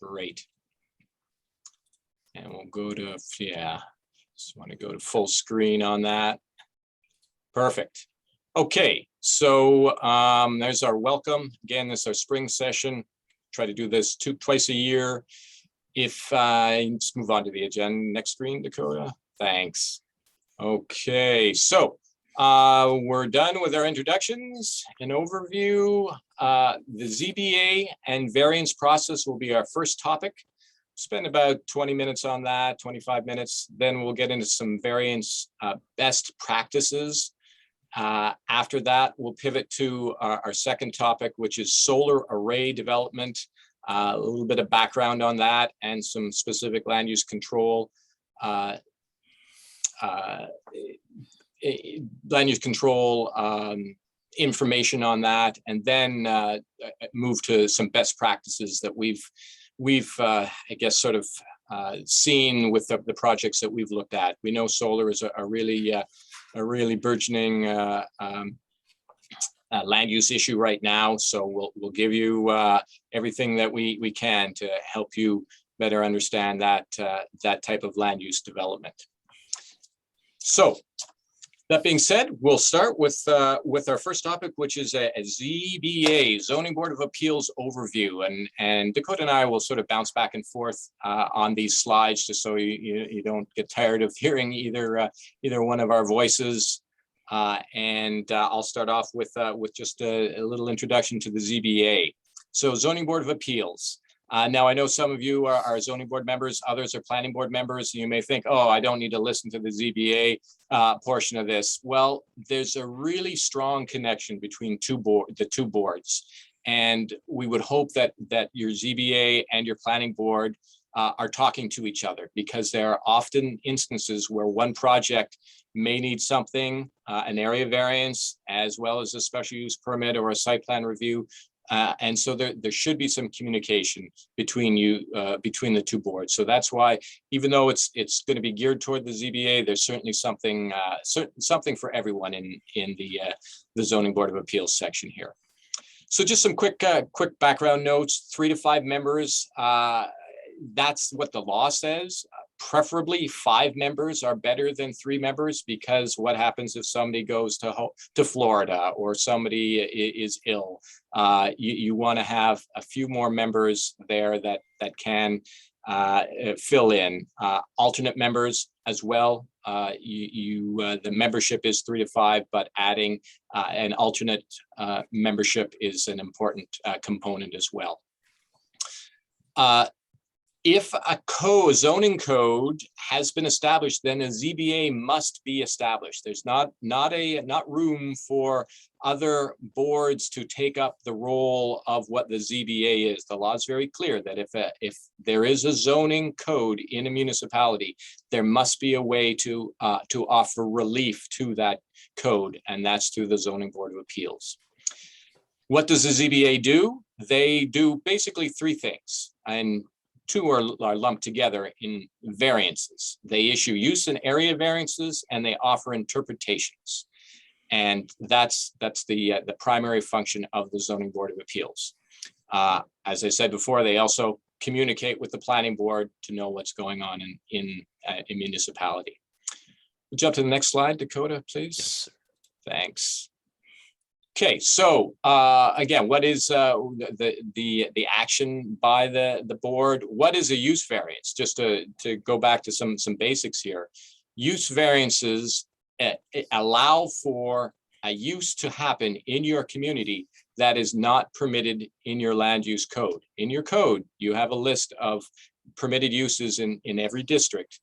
Great. And we'll go to, yeah, just want to go to full screen on that. Perfect. Okay, so there's our welcome. Again, this is our spring session. Try to do this twice a year. If I just move on to the agenda, next screen, Dakota. Thanks. Okay, so we're done with our introductions and overview. The ZBA and variance process will be our first topic. Spend about 20 minutes on that, 25 minutes. Then we'll get into some variance best practices. After that, we'll pivot to our second topic, which is solar array development. A little bit of background on that and some specific land use control. Land use control information on that, and then move to some best practices that we've I guess sort of seen with the projects that we've looked at. We know solar is a really burgeoning land use issue right now, so we'll give you everything that we can to help you better understand that type of land use development. So that being said, we'll start with our first topic, which is a ZBA, Zoning Board of Appeals overview. And Dakota and I will sort of bounce back and forth on these slides, just so you don't get tired of hearing either one of our voices. I'll start off with just a little introduction to the ZBA. So Zoning Board of Appeals. Now, I know some of you are zoning board members, others are planning board members. You may think, oh, I don't need to listen to the ZBA portion of this. Well, there's a really strong connection between the two boards. And we would hope that your ZBA and your planning board are talking to each other, because there are often instances where one project may need something, an area variance, as well as a special use permit or a site plan review. And so there should be some communication between the two boards. So that's why, even though it's going to be geared toward the ZBA, there's certainly something for everyone in the Zoning Board of Appeals section here. So just some quick background notes. 3 to 5 members. That's what the law says. Preferably 5 members are better than 3 members, because what happens if somebody goes to Florida or somebody is ill? You want to have a few more members there that can fill in. Alternate members as well. The membership is 3 to 5, but adding an alternate membership is an important component as well. If a zoning code has been established, then a ZBA must be established. There's not room for other boards to take up the role of what the ZBA is. The law is very clear that if there is a zoning code in a municipality, there must be a way to offer relief to that code, and that's through the Zoning Board of Appeals. What does the ZBA do? They do basically 3 things, and 2 are lumped together in variances. They issue use and area variances, and they offer interpretations. And that's the primary function of the Zoning Board of Appeals. As I said before, they also communicate with the planning board to know what's going on in a municipality. We'll jump to the next slide, Dakota, please. Yes. Thanks. Okay, so again, what is the action by the board? What is a use variance? Just to go back to some basics here. Use variances allow for a use to happen in your community that is not permitted in your land use code. In your code, you have a list of permitted uses in every district.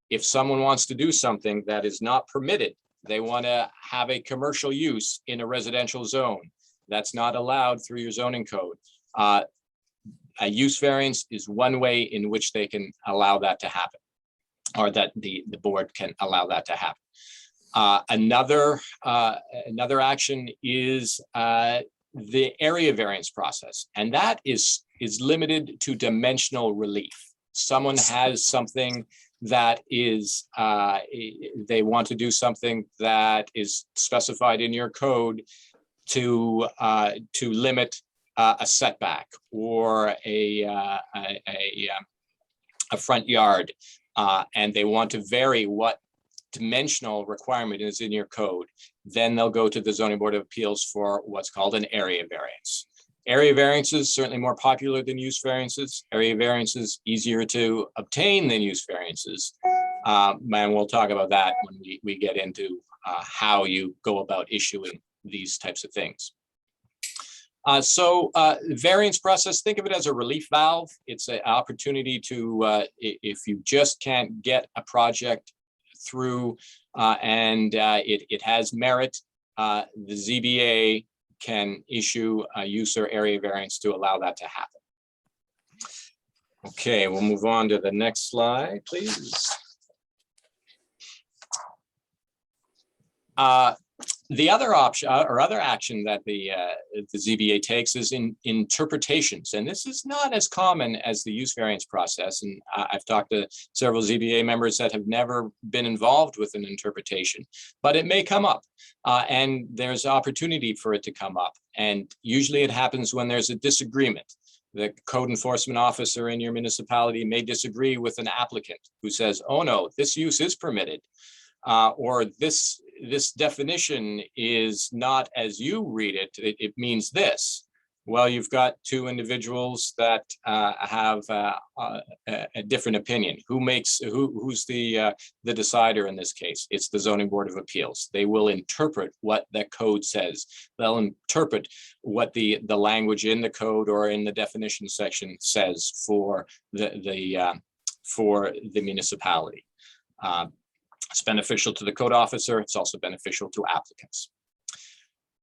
If someone wants to do something that is not permitted, they want to have a commercial use in a residential zone, that's not allowed through your zoning code. A use variance is one way in which they can allow that to happen, or that the board can allow that to happen. Another action is the area variance process, and that is limited to dimensional relief. Someone has something that is, they want to do something that is specified in your code to limit a setback or a front yard, and they want to vary what dimensional requirement is in your code, then they'll go to the Zoning Board of Appeals for what's called an area variance. Area variances certainly more popular than use variances. Area variances easier to obtain than use variances. And we'll talk about that when we get into how you go about issuing these types of things. Variance process, think of it as a relief valve. It's an opportunity to, if you just can't get a project through and it has merit, the ZBA can issue a use or area variance to allow that to happen. Okay, we'll move on to the next slide, please. The other option or other action that the ZBA takes is in interpretations, and this is not as common as the use variance process. And I've talked to several ZBA members that have never been involved with an interpretation, but it may come up, and there's opportunity for it to come up. And usually it happens when there's a disagreement. The code enforcement officer in your municipality may disagree with an applicant who says, "Oh no, this use is permitted," or this definition is not as you read it, it means this. Well, you've got two individuals that have a different opinion. Who's the decider in this case? It's the Zoning Board of Appeals. They will interpret what the code says. They'll interpret what the language in the code or in the definition section says for the municipality. It's beneficial to the code officer. It's also beneficial to applicants.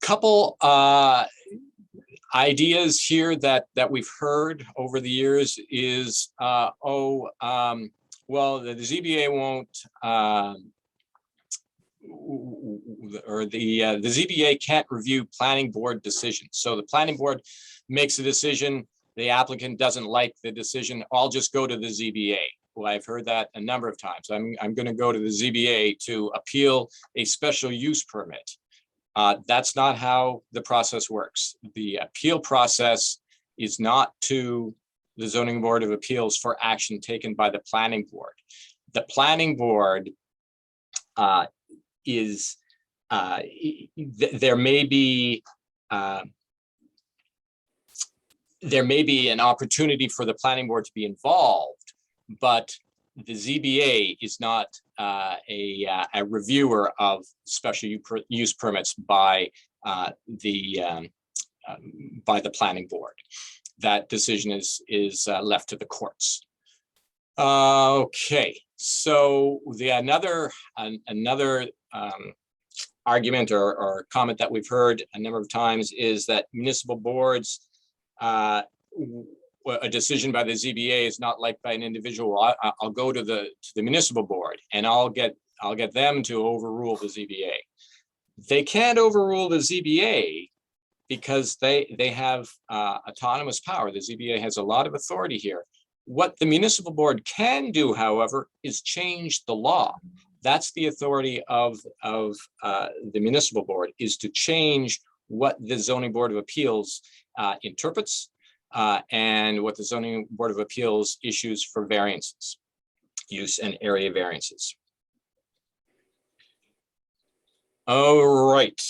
Couple ideas here that we've heard over the years is, well, the ZBA won't, or the ZBA can't review planning board decisions. So the planning board makes a decision, the applicant doesn't like the decision, I'll just go to the ZBA. Well, I've heard that a number of times. I'm going to go to the ZBA to appeal a special use permit. That's not how the process works. The appeal process is not to the Zoning Board of Appeals for action taken by the planning board. The planning board there may be an opportunity for the planning board to be involved, but the ZBA is not a reviewer of special use permits by the planning board. That decision is left to the courts. Okay, so another argument or comment that we've heard a number of times is that municipal boards, a decision by the ZBA is not liked by an individual. I'll go to the municipal board and I'll get them to overrule the ZBA. They can't overrule the ZBA because they have autonomous power. The ZBA has a lot of authority here. What the municipal board can do, however, is change the law. That's the authority of the municipal board, is to change what the Zoning Board of Appeals interprets and what the Zoning Board of Appeals issues for variances, use and area variances. All right.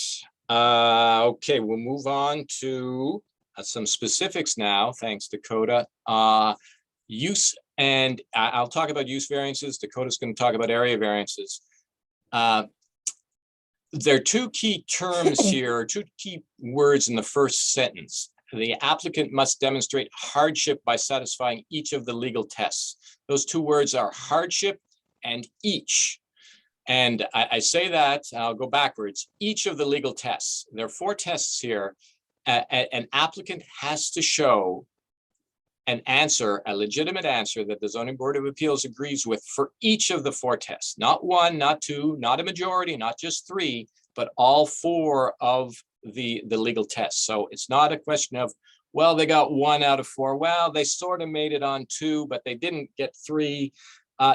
Okay, we'll move on to some specifics now, thanks to Dakota. Use, and I'll talk about use variances. Dakota's going to talk about area variances. There are two key terms here, two key words in the first sentence. The applicant must demonstrate hardship by satisfying each of the legal tests. Those two words are hardship and each. And I say that, I'll go backwards, each of the legal tests. There are 4 tests here. An applicant has to show an answer, a legitimate answer that the Zoning Board of Appeals agrees with for each of the 4 tests. Not 1, not 2, not a majority, not just 3, but all 4 of the legal tests. So it's not a question of, well, they got 1 out of 4. Well, they sort of made it on 2, but they didn't get 3.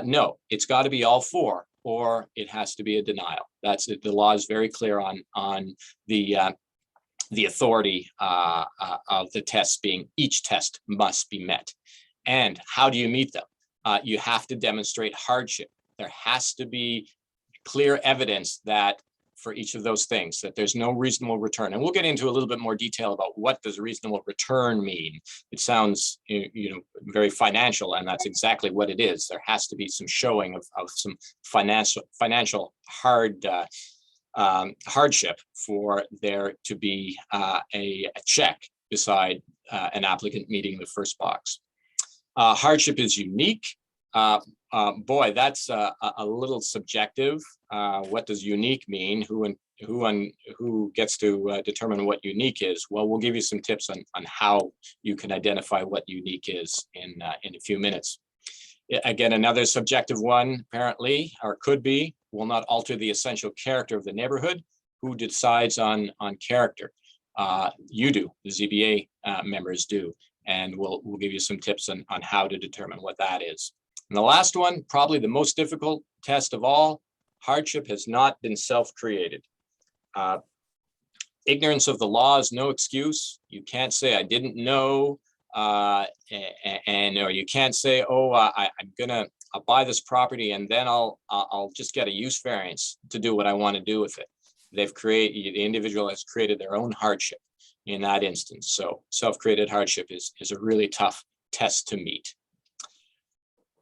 No, it's got to be all 4, or it has to be a denial. That's it. The law is very clear on the the authority of the tests being each test must be met. And how do you meet them? You have to demonstrate hardship. There has to be clear evidence that for each of those things, that there's no reasonable return. And we'll get into a little bit more detail about what does reasonable return mean. It sounds, very financial, and that's exactly what it is. There has to be some showing of some financial hardship for there to be a check beside an applicant meeting the first box. Hardship is unique. Boy, that's a little subjective. What does unique mean? Who gets to determine what unique is? Well, we'll give you some tips on how you can identify what unique is in a few minutes. Again, another subjective one, apparently, or could be, will not alter the essential character of the neighborhood. Who decides on character? You do, the ZBA members do, and we'll give you some tips on how to determine what that is. And the last one, probably the most difficult test of all, hardship has not been self-created. Ignorance of the law is no excuse. You can't say, I didn't know, or you can't say, oh, I'll buy this property and then I'll just get a use variance to do what I want to do with it. The individual has created their own hardship in that instance. So self-created hardship is a really tough test to meet.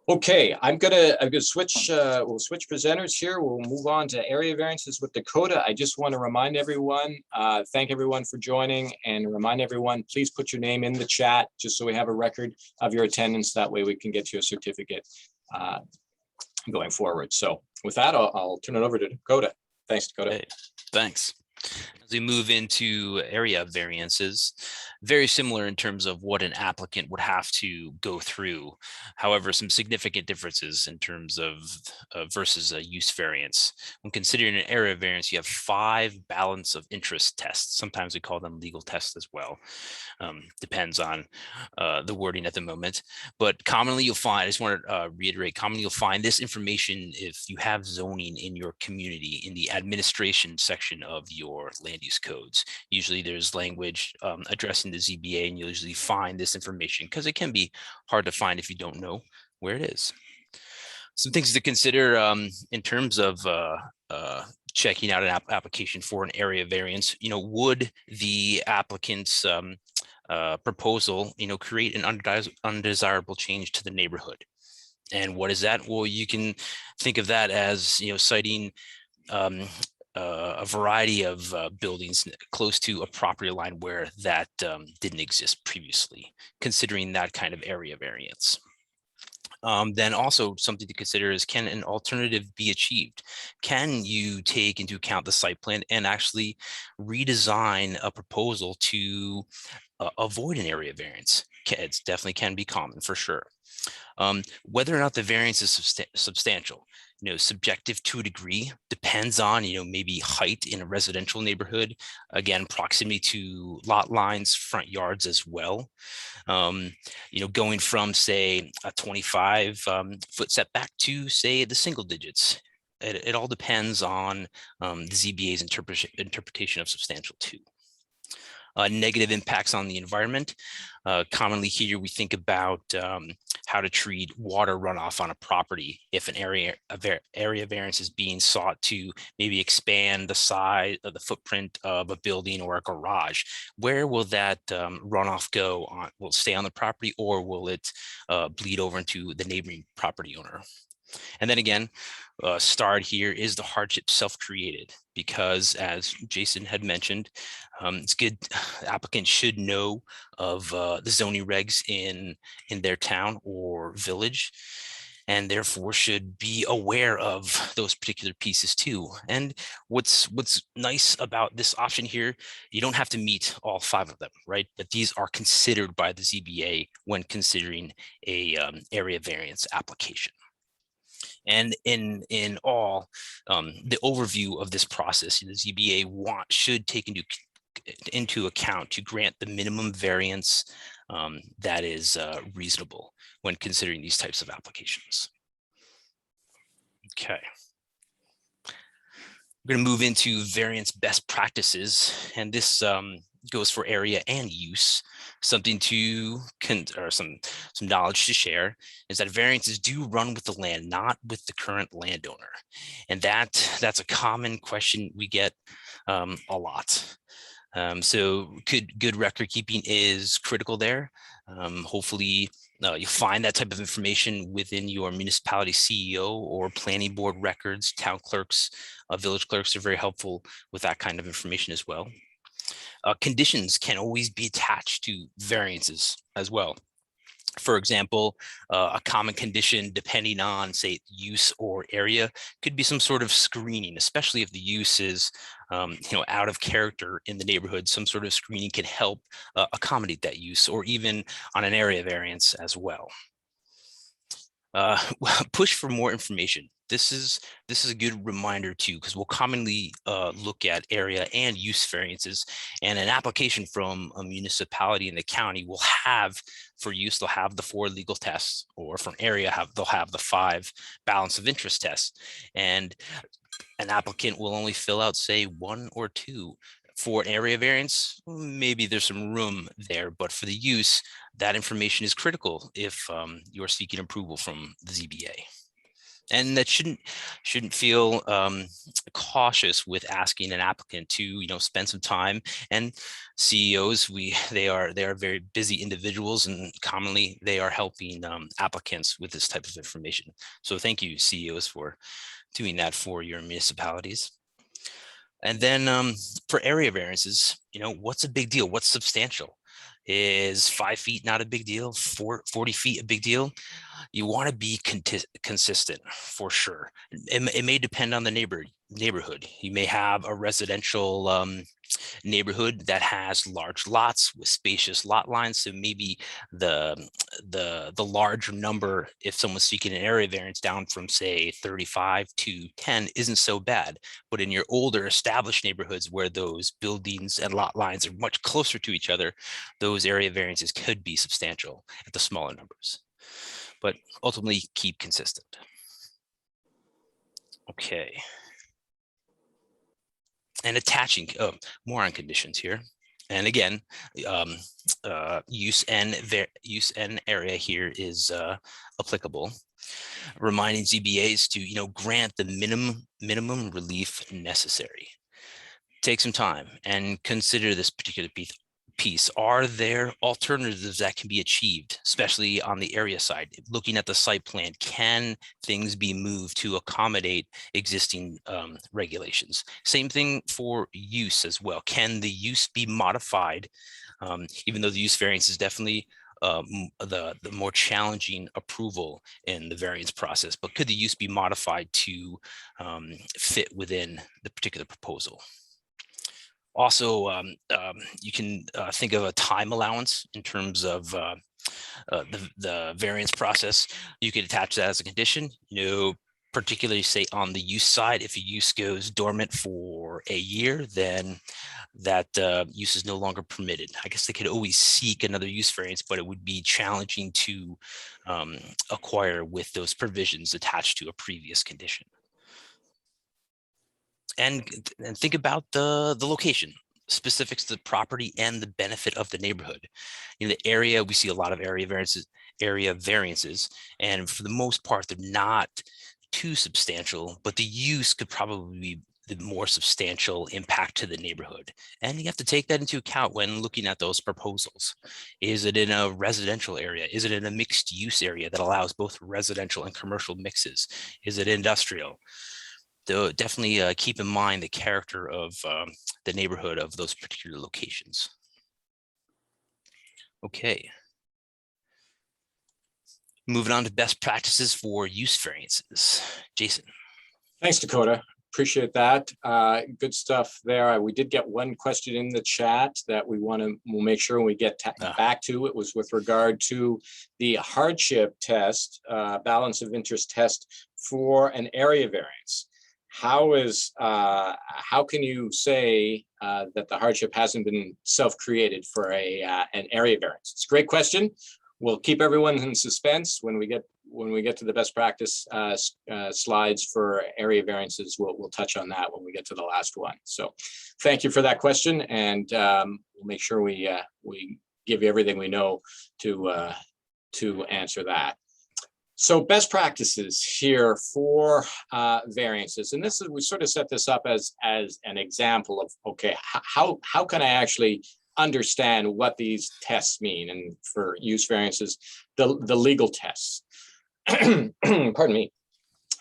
Okay, I'm gonna switch. We'll switch presenters here. We'll move on to area variances with Dakota. I just want to remind everyone, thank everyone for joining, and remind everyone, please put your name in the chat just so we have a record of your attendance. That way we can get you a certificate going forward. So with that, I'll turn it over to Dakota. Thanks, Dakota. Hey, thanks. As we move into area variances, very similar in terms of what an applicant would have to go through. However, some significant differences in terms of versus a use variance. When considering an area variance, you have 5 balance of interest tests. Sometimes we call them legal tests as well. Depends on the wording at the moment. But commonly you'll find, I just want to reiterate, commonly you'll find this information if you have zoning in your community in the administration section of your land use codes. Usually there's language addressing the ZBA, and you'll usually find this information because it can be hard to find if you don't know where it is. Some things to consider in terms of checking out an application for an area variance. Would the applicant's proposal, create an undesirable change to the neighborhood? And what is that? Well, you can think of that as, citing a variety of buildings close to a property line where that didn't exist previously, considering that kind of area variance. Then also something to consider is, can an alternative be achieved? Can you take into account the site plan and actually redesign a proposal to avoid an area variance? It definitely can be common for sure. Whether or not the variance is substantial, subjective to a degree, depends on, maybe height in a residential neighborhood, again, proximity to lot lines, front yards as well. Going from, say, a 25 foot setback to, say, the single digits. It all depends on the ZBA's interpretation of substantial too. Negative impacts on the environment. Commonly here we think about how to treat water runoff on a property if an area variance is being sought to maybe expand the size of the footprint of a building or a garage. Where will that runoff go on? Will it stay on the property, or will it bleed over into the neighboring property owner? And then again, starred here is the hardship self-created, because as Jason had mentioned, it's good applicants should know of the zoning regs in their town or village, and therefore should be aware of those particular pieces too. And what's nice about this option here, you don't have to meet all 5 of them, right? But these are considered by the ZBA when considering a area variance application. And in all, the overview of this process, the ZBA should take into account to grant the minimum variance that is reasonable when considering these types of applications. Okay. We're going to move into variance best practices, and this goes for area and use. Something to or some knowledge to share is that variances do run with the land, not with the current landowner, and that's a common question we get a lot. So good record keeping is critical there. Hopefully you find that type of information within your municipality CEO or planning board records. Town clerks, village clerks are very helpful with that kind of information as well. Conditions can always be attached to variances as well. For example, a common condition, depending on, say, use or area, could be some sort of screening, especially if the use is, out of character in the neighborhood. Some sort of screening can help accommodate that use, or even on an area variance as well. Push for more information. This is a good reminder too, because we'll commonly look at area and use variances, and an application from a municipality in the county will have, for use, they'll have the 4 legal tests, or for an area they'll have the 5 balance of interest tests, and an applicant will only fill out, say, 1 or 2. For an area variance, maybe there's some room there, but for the use, that information is critical if you're seeking approval from the ZBA. And that shouldn't feel cautious with asking an applicant to spend some time. And CEOs, they are very busy individuals, and commonly they are helping applicants with this type of information. So thank you, CEOs, for doing that for your municipalities. And then for area variances, what's a big deal? What's substantial? Is 5 feet not a big deal? 40 feet a big deal? You want to be consistent for sure. It may depend on the neighborhood. You may have a residential neighborhood that has large lots with spacious lot lines. So maybe the larger number, if someone's seeking an area variance down from, say, 35 to 10, isn't so bad. But in your older established neighborhoods where those buildings and lot lines are much closer to each other, those area variances could be substantial at the smaller numbers. But ultimately, keep consistent. Okay. And attaching more on conditions here. And again, use and area here is applicable. Reminding ZBAs to grant the minimum relief necessary. Take some time and consider this particular piece. Are there alternatives that can be achieved, especially on the area side? Looking at the site plan, can things be moved to accommodate existing regulations? Same thing for use as well. Can the use be modified? Even though the use variance is definitely the more challenging approval in the variance process, but could the use be modified to fit within the particular proposal? Also, you can think of a time allowance in terms of the variance process. You could attach that as a condition, particularly say on the use side. If a use goes dormant for a year, then that use is no longer permitted. I guess they could always seek another use variance, but it would be challenging to acquire with those provisions attached to a previous condition. And think about the location, specifics to the property and the benefit of the neighborhood. In the area, we see a lot of area variances, and for the most part, they're not too substantial, but the use could probably be the more substantial impact to the neighborhood. And you have to take that into account when looking at those proposals. Is it in a residential area? Is it in a mixed use area that allows both residential and commercial mixes? Is it industrial? So definitely keep in mind the character of the neighborhood of those particular locations. Okay. Moving on to best practices for use variances. Jason. Thanks, Dakota. Appreciate that. Good stuff there. We did get one question in the chat that we'll make sure when we get back to. It was with regard to the hardship test, balance of interest test for an area variance. How can you say that the hardship hasn't been self-created for an area variance? It's a great question. We'll keep everyone in suspense when we get when we get to the best practice slides for area variances, we'll touch on that when we get to the last one. So thank you for that question, and we'll make sure we give you everything we know to answer that. So best practices here for variances, and this is, we sort of set this up as an example of, okay, how can I actually understand what these tests mean? And for use variances, the legal tests. Pardon me.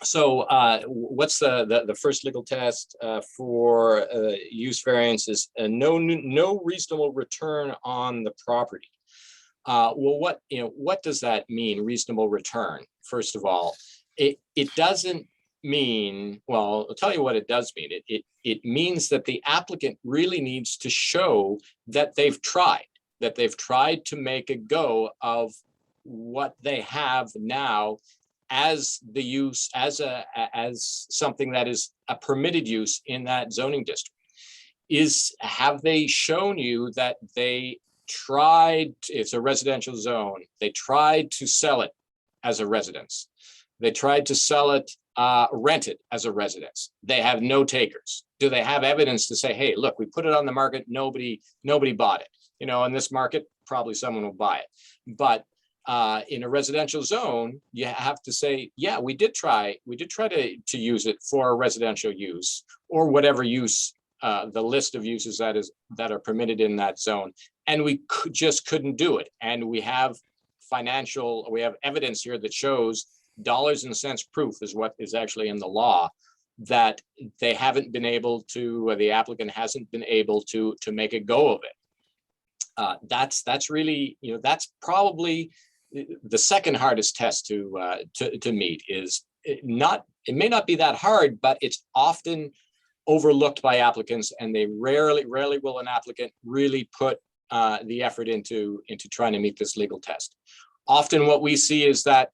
So what's the first legal test for use variances? No reasonable return on the property. Well, what does that mean, reasonable return? First of all, it doesn't mean, well, I'll tell you what it does mean. It means that the applicant really needs to show that they've tried to make a go of what they have now as the use, as something that is a permitted use in that zoning district. Have they shown you that they tried, it's a residential zone, they tried to sell it as a residence, they tried to sell it rented as a residence, they have no takers? Do they have evidence to say, hey, look, we put it on the market, nobody bought it? You know, in this market, probably someone will buy it. But in a residential zone, you have to say, yeah, we did try to use it for a residential use, or whatever use, the list of uses that are permitted in that zone, and we just couldn't do it. And we have evidence here that shows dollars and cents proof is what is actually in the law, that they haven't been able to, the applicant hasn't been able to make a go of it. That's really, that's probably the second hardest test to meet. It may not be that hard, but it's often overlooked by applicants, and they rarely will an applicant really put the effort into trying to meet this legal test. Often what we see is that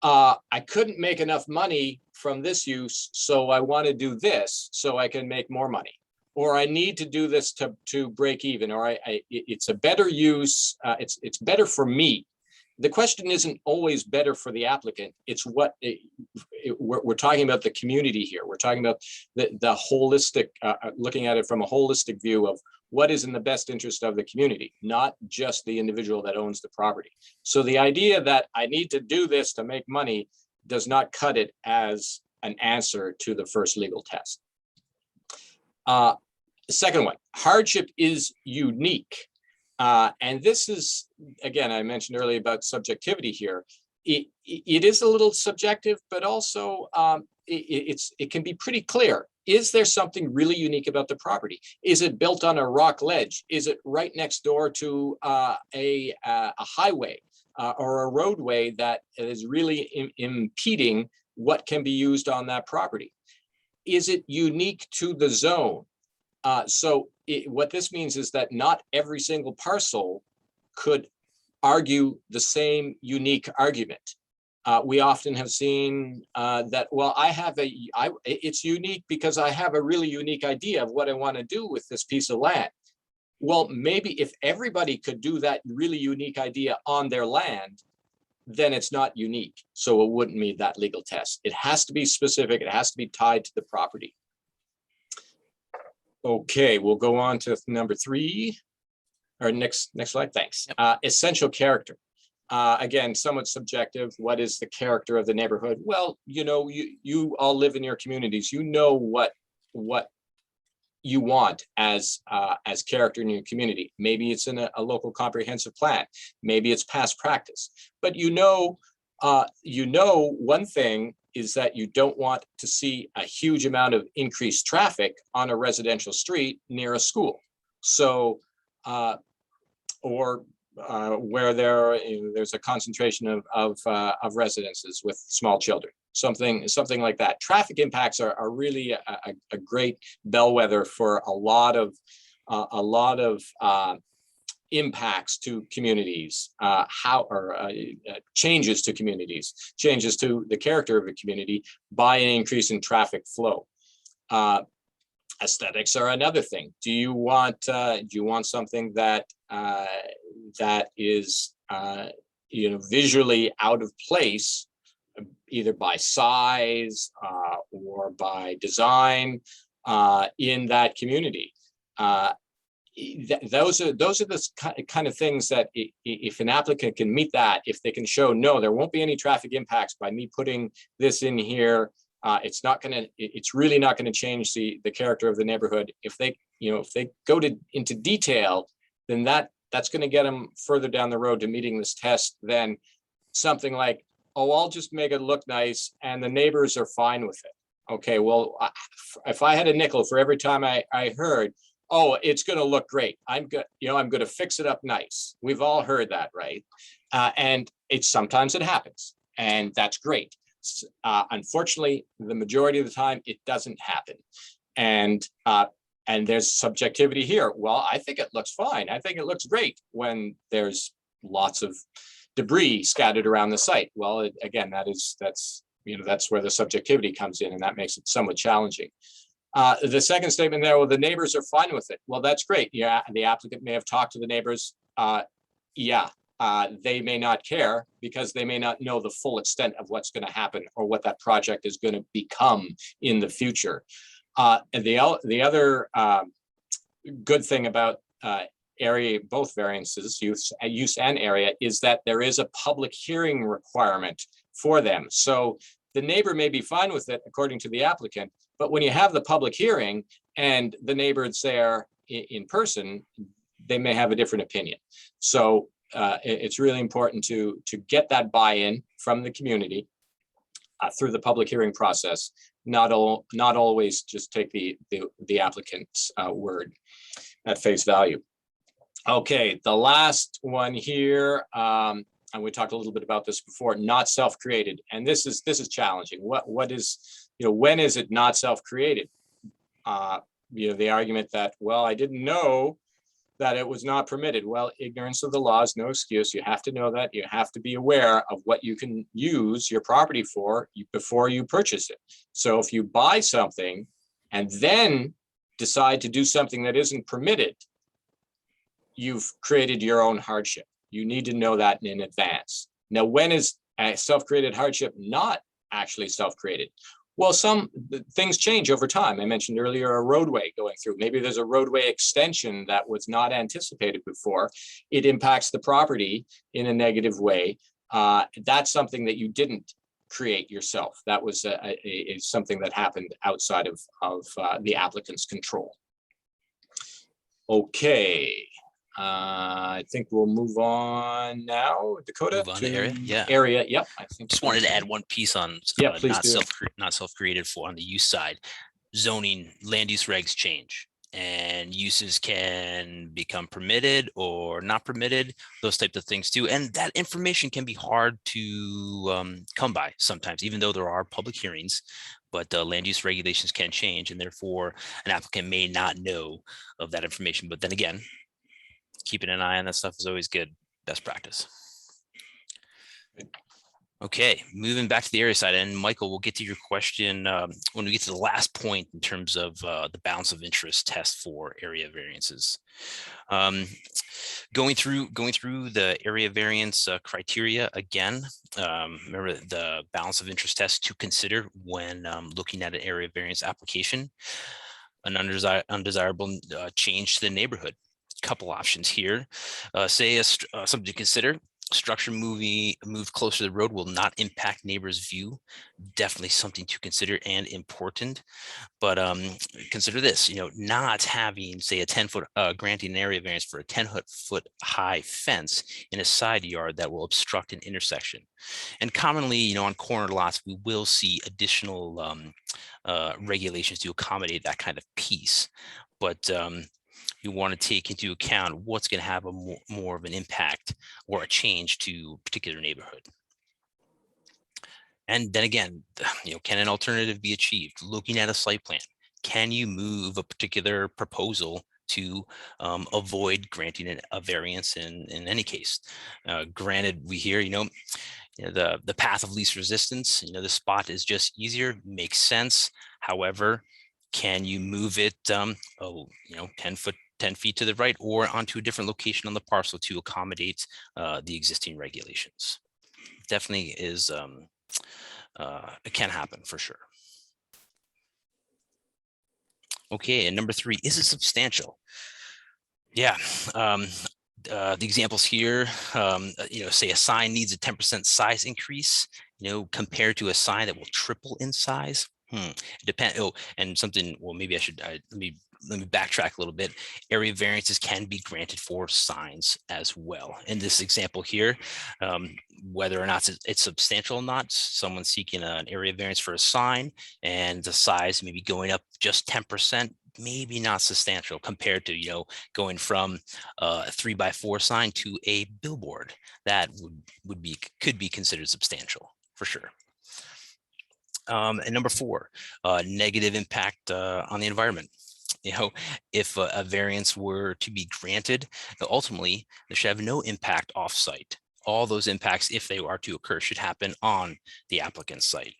I couldn't make enough money from this use, so I want to do this so I can make more money, or I need to do this to break even, or it's a better use, it's better for me. The question isn't always better for the applicant. It's what we're talking about, the community here. We're talking about the holistic, looking at it from a holistic view of what is in the best interest of the community, not just the individual that owns the property. So the idea that I need to do this to make money does not cut it as an answer to the first legal test. The second one, hardship is unique. And this is, again, I mentioned earlier about subjectivity here. It is a little subjective, but also it can be pretty clear. Is there something really unique about the property? Is it built on a rock ledge? Is it right next door to a highway or a roadway that is really impeding what can be used on that property? Is it unique to the zone? What this means is that not every single parcel could argue the same unique argument. We often have seen that, well, it's unique because I have a really unique idea of what I want to do with this piece of land. Well, maybe if everybody could do that really unique idea on their land, then it's not unique. So it wouldn't meet that legal test. It has to be specific. It has to be tied to the property. Okay, we'll go on to number 3, or next slide. Thanks. Essential character. Again, somewhat subjective. What is the character of the neighborhood? Well, you all live in your communities. You know what you want as character in your community. Maybe it's in a local comprehensive plan. Maybe it's past practice. But one thing is that you don't want to see a huge amount of increased traffic on a residential street near a school. So, or where there's a concentration of residences with small children, something like that. Traffic impacts are really a great bellwether for a lot of impacts to communities, changes to communities, changes to the character of a community by an increase in traffic flow. Aesthetics are another thing. Do you want something that is visually out of place either by size or by design in that community. Those are the kind of things that if an applicant can meet that, if they can show, no, there won't be any traffic impacts by me putting this in here, it's really not going to change the character of the neighborhood. If they go into detail, then that's going to get them further down the road to meeting this test than something like, oh, I'll just make it look nice and the neighbors are fine with it. Okay, well, if I had a nickel for every time I heard, oh, it's going to look great, I'm going to fix it up nice. We've all heard that, right? And sometimes it happens, and that's great. Unfortunately, the majority of the time, it doesn't happen. And there's subjectivity here. Well, I think it looks fine. I think it looks great when there's lots of debris scattered around the site. Well, again, that's where the subjectivity comes in, and that makes it somewhat challenging. The second statement there, well, the neighbors are fine with it. Well, that's great. Yeah, the applicant may have talked to the neighbors. They may not care because they may not know the full extent of what's going to happen or what that project is going to become in the future. And the other good thing about area, both variances, use and area, is that there is a public hearing requirement for them. So the neighbor may be fine with it according to the applicant, but when you have the public hearing and the neighbor's there in person, they may have a different opinion. So it's really important to get that buy-in from the community through the public hearing process. Not always just take the applicant's word at face value. Okay, the last one here, and we talked a little bit about this before, not self-created, and this is challenging. What is, when is it not self-created? The argument that, well, I didn't know that it was not permitted. Well, ignorance of the law is no excuse. You have to know that. You have to be aware of what you can use your property for before you purchase it. So if you buy something and then decide to do something that isn't permitted, you've created your own hardship. You need to know that in advance. Now, when is a self-created hardship not actually self-created? Well, some things change over time. I mentioned earlier a roadway going through. Maybe there's a roadway extension that was not anticipated before. It impacts the property in a negative way. That's something that you didn't create yourself. That was something that happened outside of the applicant's control. Okay. I think we'll move on now, Dakota. Move on to area. Yeah. Area. Yep. I think just wanted to add one piece on not self-created for on the use side. Zoning, land use regs change, and uses can become permitted or not permitted. Those types of things too, and that information can be hard to come by sometimes, even though there are public hearings. But land use regulations can change, and therefore an applicant may not know of that information. But then again, keeping an eye on that stuff is always good. Best practice. Okay, moving back to the area side, and Michael, we'll get to your question when we get to the last point in terms of the balance of interest test for area variances. Going through the area variance criteria again. Remember the balance of interest test to consider when looking at an area variance application. An undesirable change to the neighborhood. Couple options here. Say something to consider. Structure moved closer to the road will not impact neighbors' view. Definitely something to consider and important. But consider this, not having, say, a 10-foot, granting an area variance for a 10-foot high fence in a side yard that will obstruct an intersection. And commonly, on corner lots, we will see additional regulations to accommodate that kind of piece. But you want to take into account what's going to have a more of an impact or a change to a particular neighborhood. And then again, can an alternative be achieved? Looking at a site plan, can you move a particular proposal to avoid granting a variance in any case? Granted, we hear, the path of least resistance, the spot is just easier, makes sense. However, can you move it 10 feet to the right or onto a different location on the parcel to accommodate the existing regulations? Definitely is it can happen for sure. Okay, and number 3, is it substantial? Yeah, the examples here, say a sign needs a 10% size increase, compared to a sign that will triple in size. It depends. Oh, and something. Well, maybe let me backtrack a little bit. Area variances can be granted for signs as well. In this example here, whether or not it's substantial or not, someone seeking an area variance for a sign and the size maybe going up just 10%, maybe not substantial compared to, going from a 3x4 sign to a billboard. That could be considered substantial for sure. And number 4, negative impact on the environment. If a variance were to be granted, ultimately there should have no impact off-site. All those impacts, if they are to occur, should happen on the applicant's site.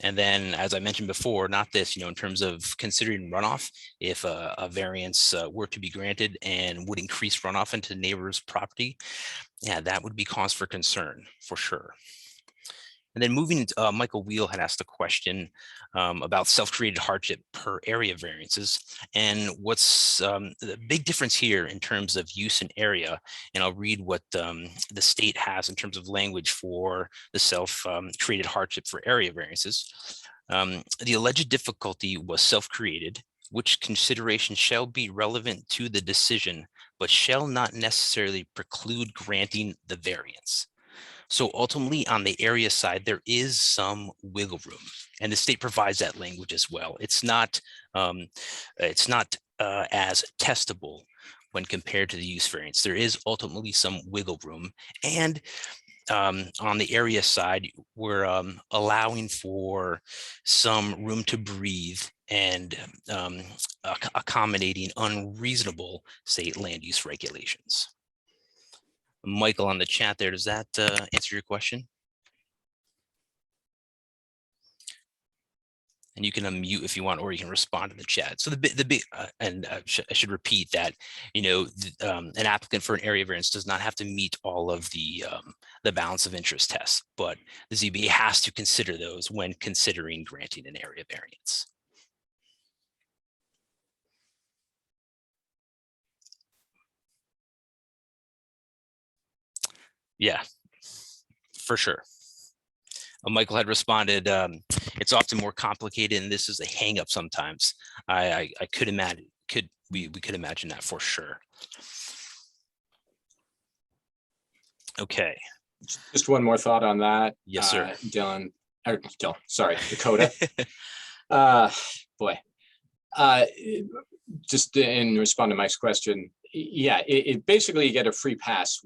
And then, as I mentioned before, not this, in terms of considering runoff, if a variance were to be granted and would increase runoff into the neighbor's property, yeah, that would be cause for concern for sure. And then moving into, Michael Wheel had asked a question about self-created hardship per area variances. And what's the big difference here in terms of use and area? And I'll read what the state has in terms of language for the self-created hardship for area variances. The alleged difficulty was self-created, which consideration shall be relevant to the decision, but shall not necessarily preclude granting the variance. So ultimately, on the area side, there is some wiggle room, and the state provides that language as well. It's not as testable when compared to the use variance. There is ultimately some wiggle room, and on the area side, we're allowing for some room to breathe and accommodating unreasonable state land use regulations. Michael on the chat there, does that answer your question? And you can unmute if you want, or you can respond to the chat. So I should repeat that, an applicant for an area variance does not have to meet all of the balance of interest tests, but the ZBA has to consider those when considering granting an area variance. Yeah, for sure. Michael had responded, it's often more complicated, and this is a hang up sometimes. I could imagine, we could imagine that for sure. Okay. Just one more thought on that. Yes, sir. Dylan, sorry, Dakota. Boy. Just in response to Mike's question, yeah, it basically you get a free pass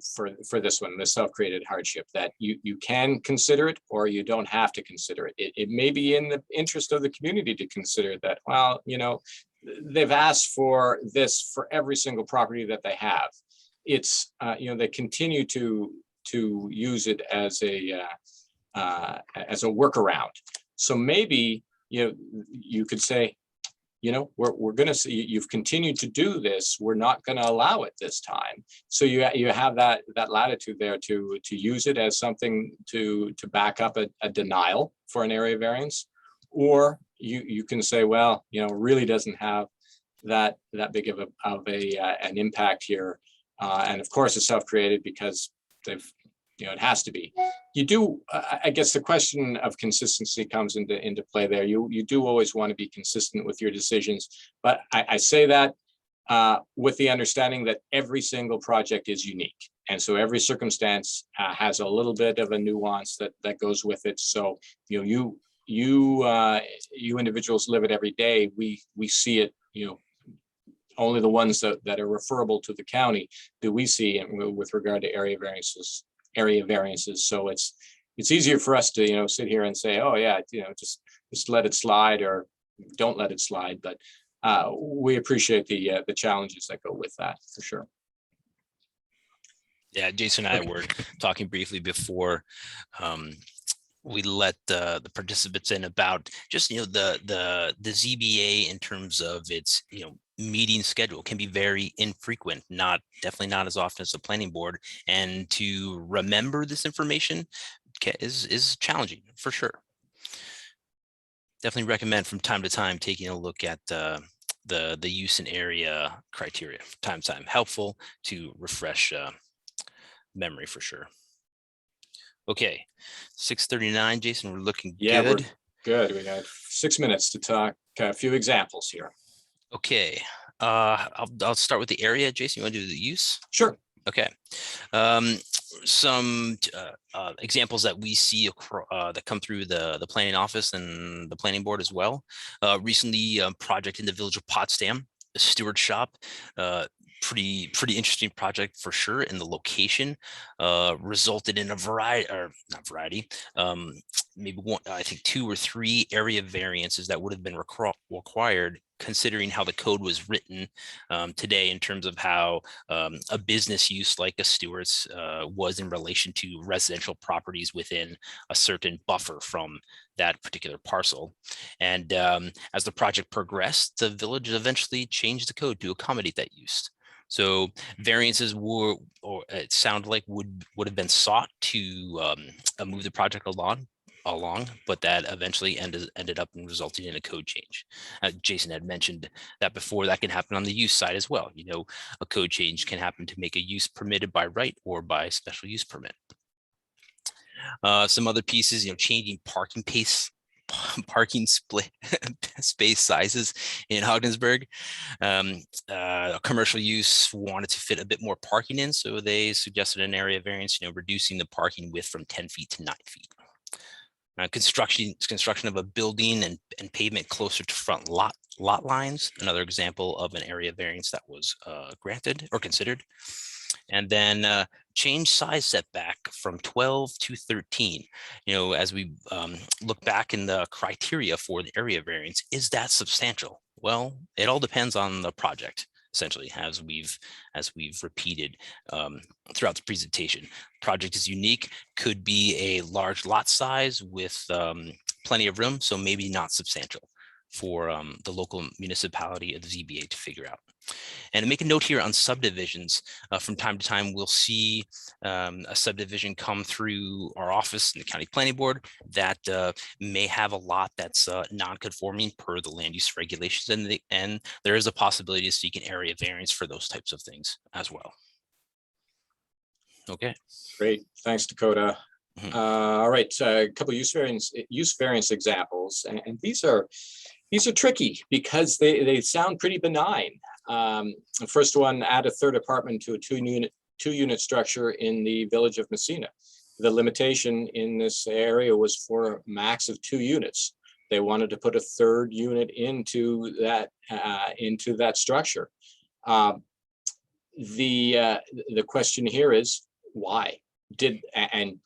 for this one, the self-created hardship, that you can consider it or you don't have to consider it. It may be in the interest of the community to consider that, well, they've asked for this for every single property that they have. It's, they continue to use it as a workaround. So maybe, you could say, we're going to see you've continued to do this. We're not going to allow it this time. So you have that latitude there to use it as something to back up a denial for an area variance, or you can say, well, really doesn't have that big of an impact here, and of course it's self-created because they've. It has to be. You do, I guess the question of consistency comes into play there. You do always want to be consistent with your decisions, but I say that with the understanding that every single project is unique. And so every circumstance has a little bit of a nuance that goes with it. So, you individuals live it every day. We see it, only the ones that are referable to the county do we see with regard to area variances. So it's easier for us to sit here and say, oh yeah, just let it slide or don't let it slide, but we appreciate the challenges that go with that for sure. Yeah, Jason and I were talking briefly before we let the participants in about just the ZBA in terms of its meeting schedule can be very infrequent, definitely not as often as the planning board, and to remember this information is challenging for sure. definitely recommend from time to time taking a look at the use and area criteria from time to time. Helpful to refresh memory for sure. Okay, 6:39, Jason, we're looking Yeah, we're good. good. We got 6 minutes to talk a few examples here. Okay, I'll start with the area. Jason, you want to do the use? Sure. Okay. Some examples that we see that come through the planning office and the planning board as well. Recently, a project in the village of Potsdam, a steward shop. Pretty interesting project for sure. And the location resulted in a variety, or not variety, maybe one, I think 2 or 3 area variances that would have been required, considering how the code was written today in terms of how a business use like a steward's was in relation to residential properties within a certain buffer from that particular parcel. And as the project progressed, the village eventually changed the code to accommodate that use. So variances were, or it sounded like would have been sought to move the project along, but that eventually ended up resulting in a code change. Jason had mentioned that before. That can happen on the use side as well. You know, a code change can happen to make a use permitted by right or by special use permit. Some other pieces, you know, changing parking split space sizes in Ogdensburg. A commercial use wanted to fit a bit more parking in, so they suggested an area variance, you know, reducing the parking width from 10 feet to 9 feet. Construction of a building and pavement closer to front lot lines, another example of an area variance that was granted or considered. And then change size setback from 12 to 13. You know, as we look back in the criteria for the area variance, is that substantial? Well, it all depends on the project, essentially, as we've repeated throughout the presentation. Project is unique, could be a large lot size with plenty of room, so maybe not substantial for the local municipality of the ZBA to figure out. And make a note here on subdivisions. From time to time, we'll see a subdivision come through our office in the county planning board that may have a lot that's non-conforming per the land use regulations, and there is a possibility to seek an area variance for those types of things as well. Okay. Great. Thanks, Dakota. All right, a couple of use variance examples, and these are tricky because they sound pretty benign. The first one, add a third apartment to a two unit structure in the village of Messina. The limitation in this area was for a max of 2 units. They wanted to put a third unit into that structure. The question here is why?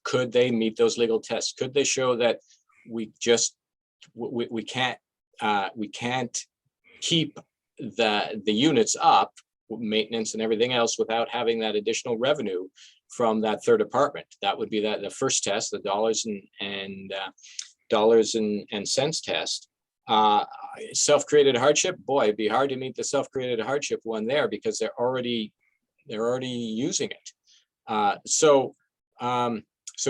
Could they meet those legal tests? Could they show that we can't keep the units up, maintenance and everything else, without having that additional revenue from that third apartment? That would be the first test, the dollars and cents test. Self-created hardship, boy, it'd be hard to meet the self-created hardship one there because they're already using it. So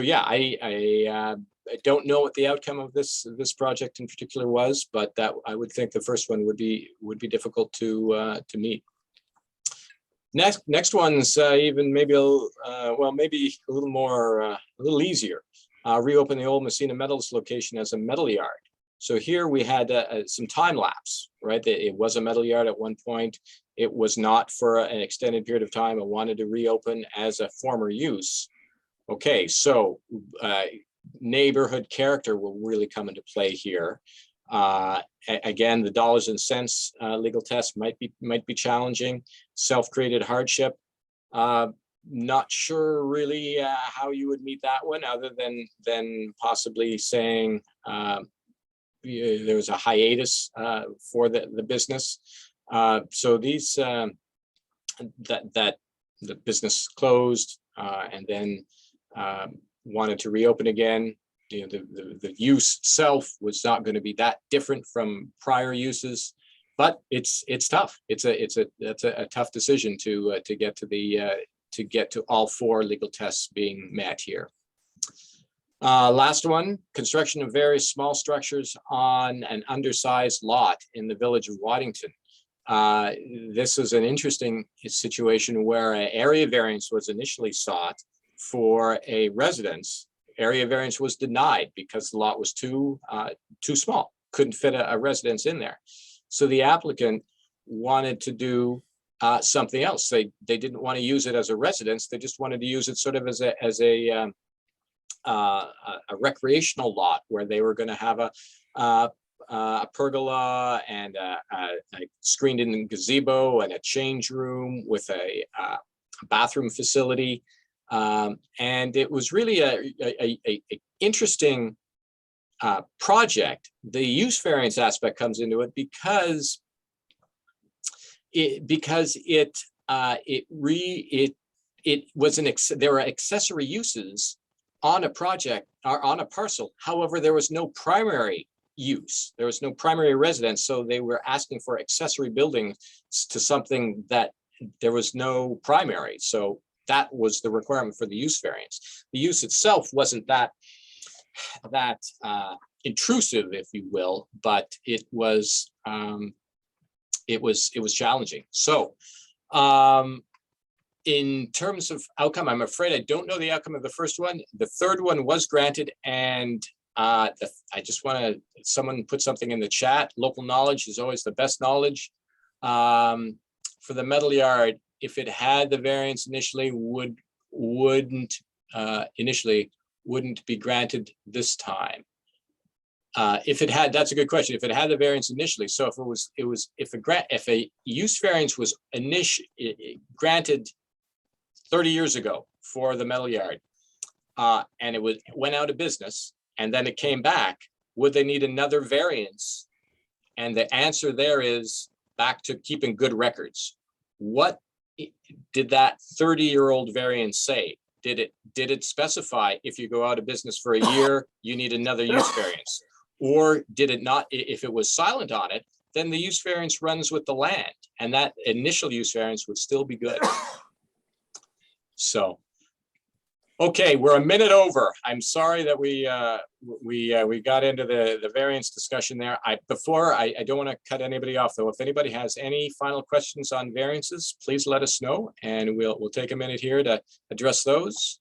yeah, I don't know what the outcome of this project in particular was, but that I would think the first one would be difficult to meet. Next one's even maybe maybe a little more a little easier. Reopen the old Messina Metals location as a metal yard. So here we had some time lapse, right? It was a metal yard at one point. It was not for an extended period of time. It wanted to reopen as a former use. Okay, so neighborhood character will really come into play here. Again, the dollars and cents legal test might be challenging. Self-created hardship, not sure really how you would meet that one, other than possibly saying there was a hiatus for the business. So these that the business closed and then wanted to reopen again. You know, the use itself was not going to be that different from prior uses, but it's tough. It's a tough decision to get to all 4 legal tests being met here. Last one, construction of various small structures on an undersized lot in the village of Waddington. This is an interesting situation where an area variance was initially sought for a residence. Area variance was denied because the lot was too small, couldn't fit a residence in there. So the applicant wanted to do something else. They didn't want to use it as a residence. They just wanted to use it sort of as a recreational lot where they were going to have a pergola and a screened-in gazebo and a change room with a bathroom facility. And it was really a interesting project. The use variance aspect comes into it because there were accessory uses on a project or on a parcel. However, there was no primary use. There was no primary residence. So they were asking for accessory buildings to something that there was no primary. So that was the requirement for the use variance. The use itself wasn't that intrusive, if you will, but it was challenging. So in terms of outcome, I'm afraid I don't know the outcome of the first one. The third one was granted, and I just want to, someone put something in the chat. Local knowledge is always the best knowledge. For the metal yard, if it had the variance initially, wouldn't be granted this time. If it had, that's a good question. If it had the variance initially, so if a use variance was granted 30 years ago for the metal yard, and it went out of business, and then it came back, would they need another variance? And the answer there is back to keeping good records. What did that 30-year-old variance say? Did it specify if you go out of business for a year, you need another use variance? Or did it not? If it was silent on it, then the use variance runs with the land, and that initial use variance would still be good. So, okay, we're a minute over. I'm sorry that we got into the variance discussion there. I don't want to cut anybody off though. If anybody has any final questions on variances, please let us know, and we'll take a minute here to address those,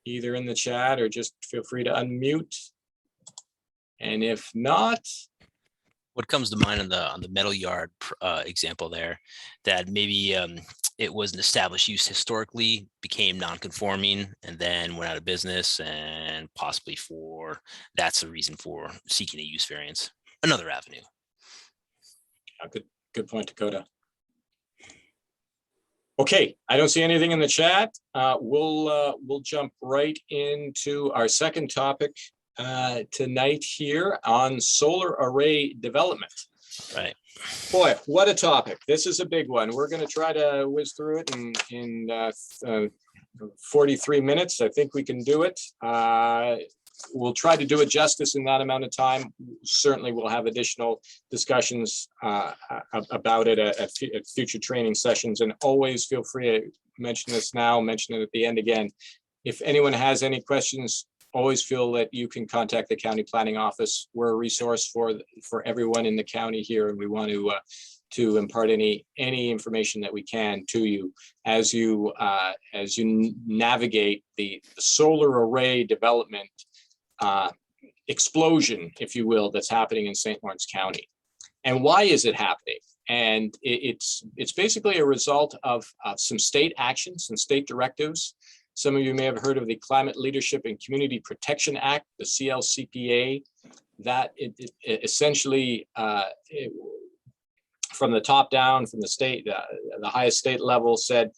either in the chat or just feel free to unmute. And if not, what comes to mind on the metal yard example there, that maybe it was an established use historically, became non-conforming, and then went out of business, and possibly that's the reason for seeking a use variance. Another avenue. Good point, Dakota. Okay, I don't see anything in the chat. We'll jump right into our second topic tonight here on solar array development. Right. Boy, what a topic. This is a big one. We're going to try to whiz through it in 43 minutes. I think we can do it. We'll try to do it justice in that amount of time. Certainly we'll have additional discussions about it at future training sessions, and always feel free to mention this now, mention it at the end again. If anyone has any questions, always feel that you can contact the county planning office. We're a resource for everyone in the county here, and we want to impart any information that we can to you as you navigate the solar array development explosion, if you will, that's happening in St. Lawrence County. And why is it happening? And it's basically a result of some state actions and state directives. Some of you may have heard of the Climate Leadership and Community Protection Act, the CLCPA, that it essentially, from the top down, from the state, the highest state level, said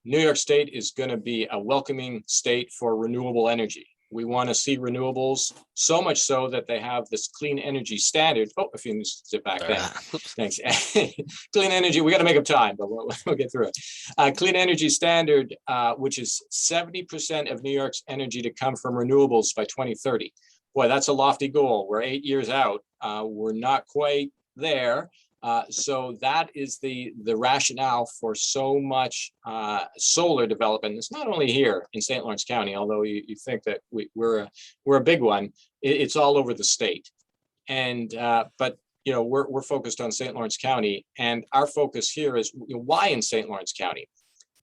New York State is going to be a welcoming state for renewable energy. We want to see renewables, so much so that they have this clean energy standard. Oh, if you can just sit back then. Thanks. Clean energy, we got to make up time, but we'll get through it. Clean energy standard, which is 70% of New York's energy to come from renewables by 2030. Boy, that's a lofty goal. We're 8 years out. We're not quite there. So that is the rationale for so much solar development. It's not only here in St. Lawrence County, although you think that we're a big one. It's all over the state. And but we're focused on St. Lawrence County, and our focus here is why in St. Lawrence County,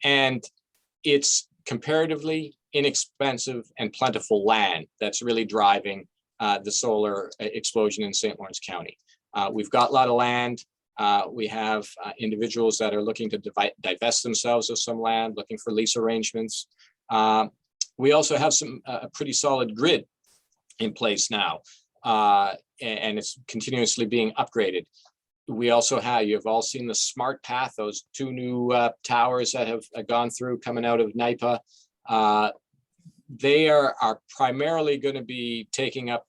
and it's comparatively inexpensive and plentiful land that's really driving the solar explosion in St. Lawrence County. We've got a lot of land. We have individuals that are looking to divest themselves of some land, looking for lease arrangements. We also have a pretty solid grid in place now, and it's continuously being upgraded. We also have, you've all seen the smart path, those two new towers that have gone through coming out of NIPA. They are primarily going to be taking up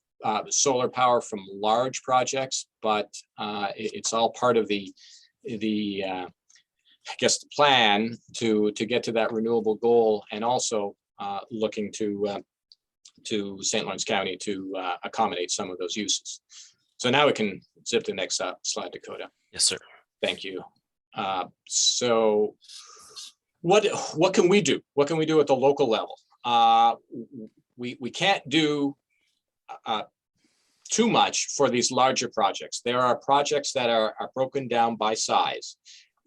solar power from large projects, but it's all part of the I guess the plan to get to that renewable goal, and also looking to St. Lawrence County to accommodate some of those uses. So now we can zip the next slide, Dakota. Yes, sir. Thank you. So what can we do? What can we do at the local level? We can't do too much for these larger projects. There are projects that are broken down by size.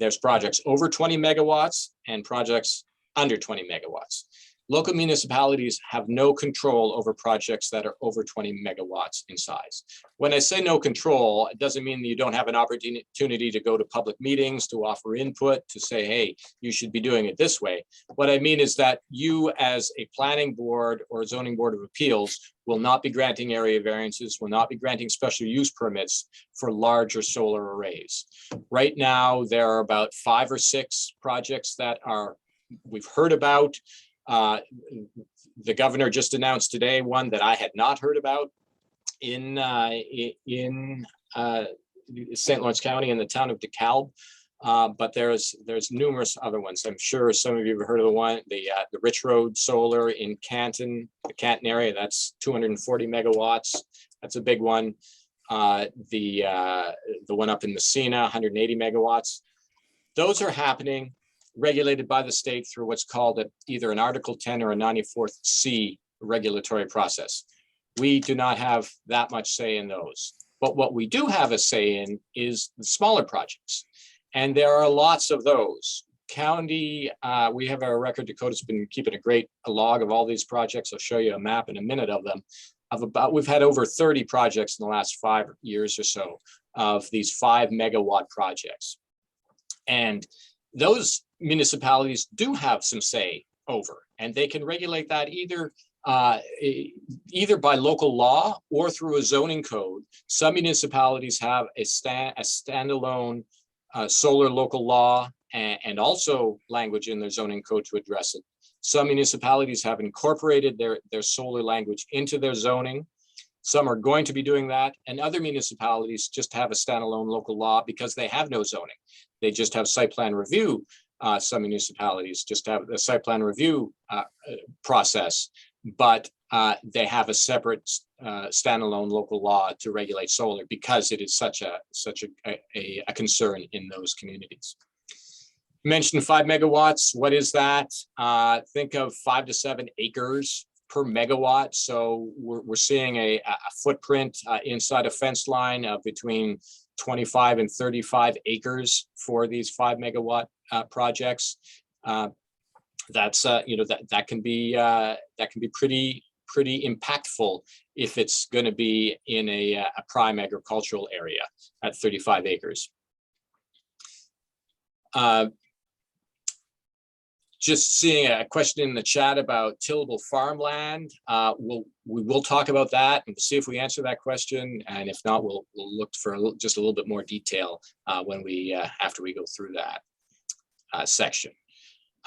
There's projects over 20 megawatts and projects under 20 megawatts. Local municipalities have no control over projects that are over 20 megawatts in size. When I say no control, it doesn't mean that you don't have an opportunity to go to public meetings, to offer input, to say, hey, you should be doing it this way. What I mean is that you as a planning board or a zoning board of appeals will not be granting area variances, will not be granting special use permits for larger solar arrays. Right now, there are about 5 or 6 projects that we've heard about. The governor just announced today one that I had not heard about in St. Lawrence County in the town of DeKalb, but there's numerous other ones. I'm sure some of you have heard of the Rich Road Solar in Canton, the Canton area. That's 240 megawatts. That's a big one. The one up in Messina, 180 megawatts. Those are happening, regulated by the state through what's called either an Article 10 or a 94th C regulatory process. We do not have that much say in those. But what we do have a say in is the smaller projects. And there are lots of those. County, we have our record, Dakota's been keeping a log of all these projects. I'll show you a map in a minute of them. We've had over 30 projects in the last 5 years or so of these 5 megawatt projects. And those municipalities do have some say over, and they can regulate that either by local law or through a zoning code. Some municipalities have a standalone solar local law and also language in their zoning code to address it. Some municipalities have incorporated their solar language into their zoning. Some are going to be doing that, and other municipalities just have a standalone local law because they have no zoning. They just have site plan review. Some municipalities just have the site plan review process, but they have a separate standalone local law to regulate solar because it is such a concern in those communities. You mentioned 5 megawatts. What is that? Think of 5 to 7 acres per megawatt. So we're seeing a footprint inside a fence line of between 25 and 35 acres for these 5 megawatt projects. That's that can be pretty impactful if it's going to be in a prime agricultural area at 35 acres. Just seeing a question in the chat about tillable farmland. We will talk about that and see if we answer that question, and if not, we'll look for just a little bit more detail when we after we go through that section.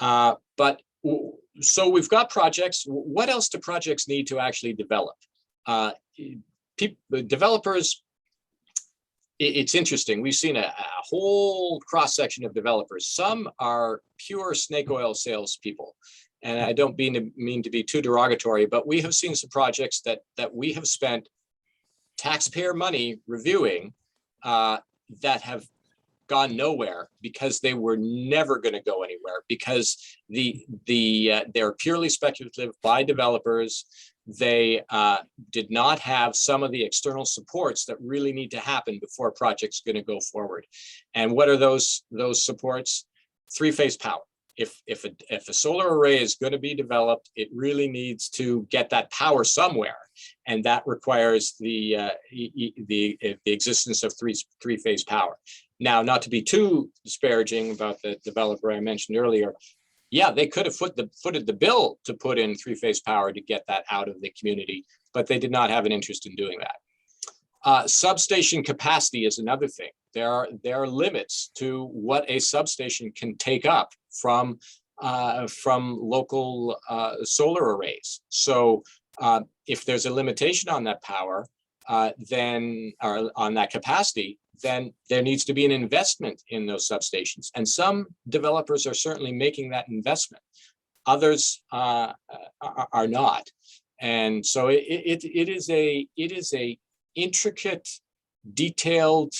But so we've got projects. What else do projects need to actually develop? Developers. It's interesting. We've seen a whole cross section of developers. Some are pure snake oil salespeople, and I don't mean to be too derogatory, but we have seen some projects that we have spent taxpayer money reviewing that have gone nowhere because they were never going to go anywhere, because they're purely speculative by developers. They did not have some of the external supports that really need to happen before a project's going to go forward. And what are those supports? Three-phase power. If a solar array is going to be developed, it really needs to get that power somewhere, and that requires the existence of three-phase power. Now, not to be too disparaging about the developer I mentioned earlier, yeah, they could have footed the bill to put in three-phase power to get that out of the community, but they did not have an interest in doing that. Substation capacity is another thing. There are limits to what a substation can take up from local solar arrays. So if there's a limitation on that power, then or on that capacity, then there needs to be an investment in those substations. And some developers are certainly making that investment. Others are not. And so it is a intricate, detailed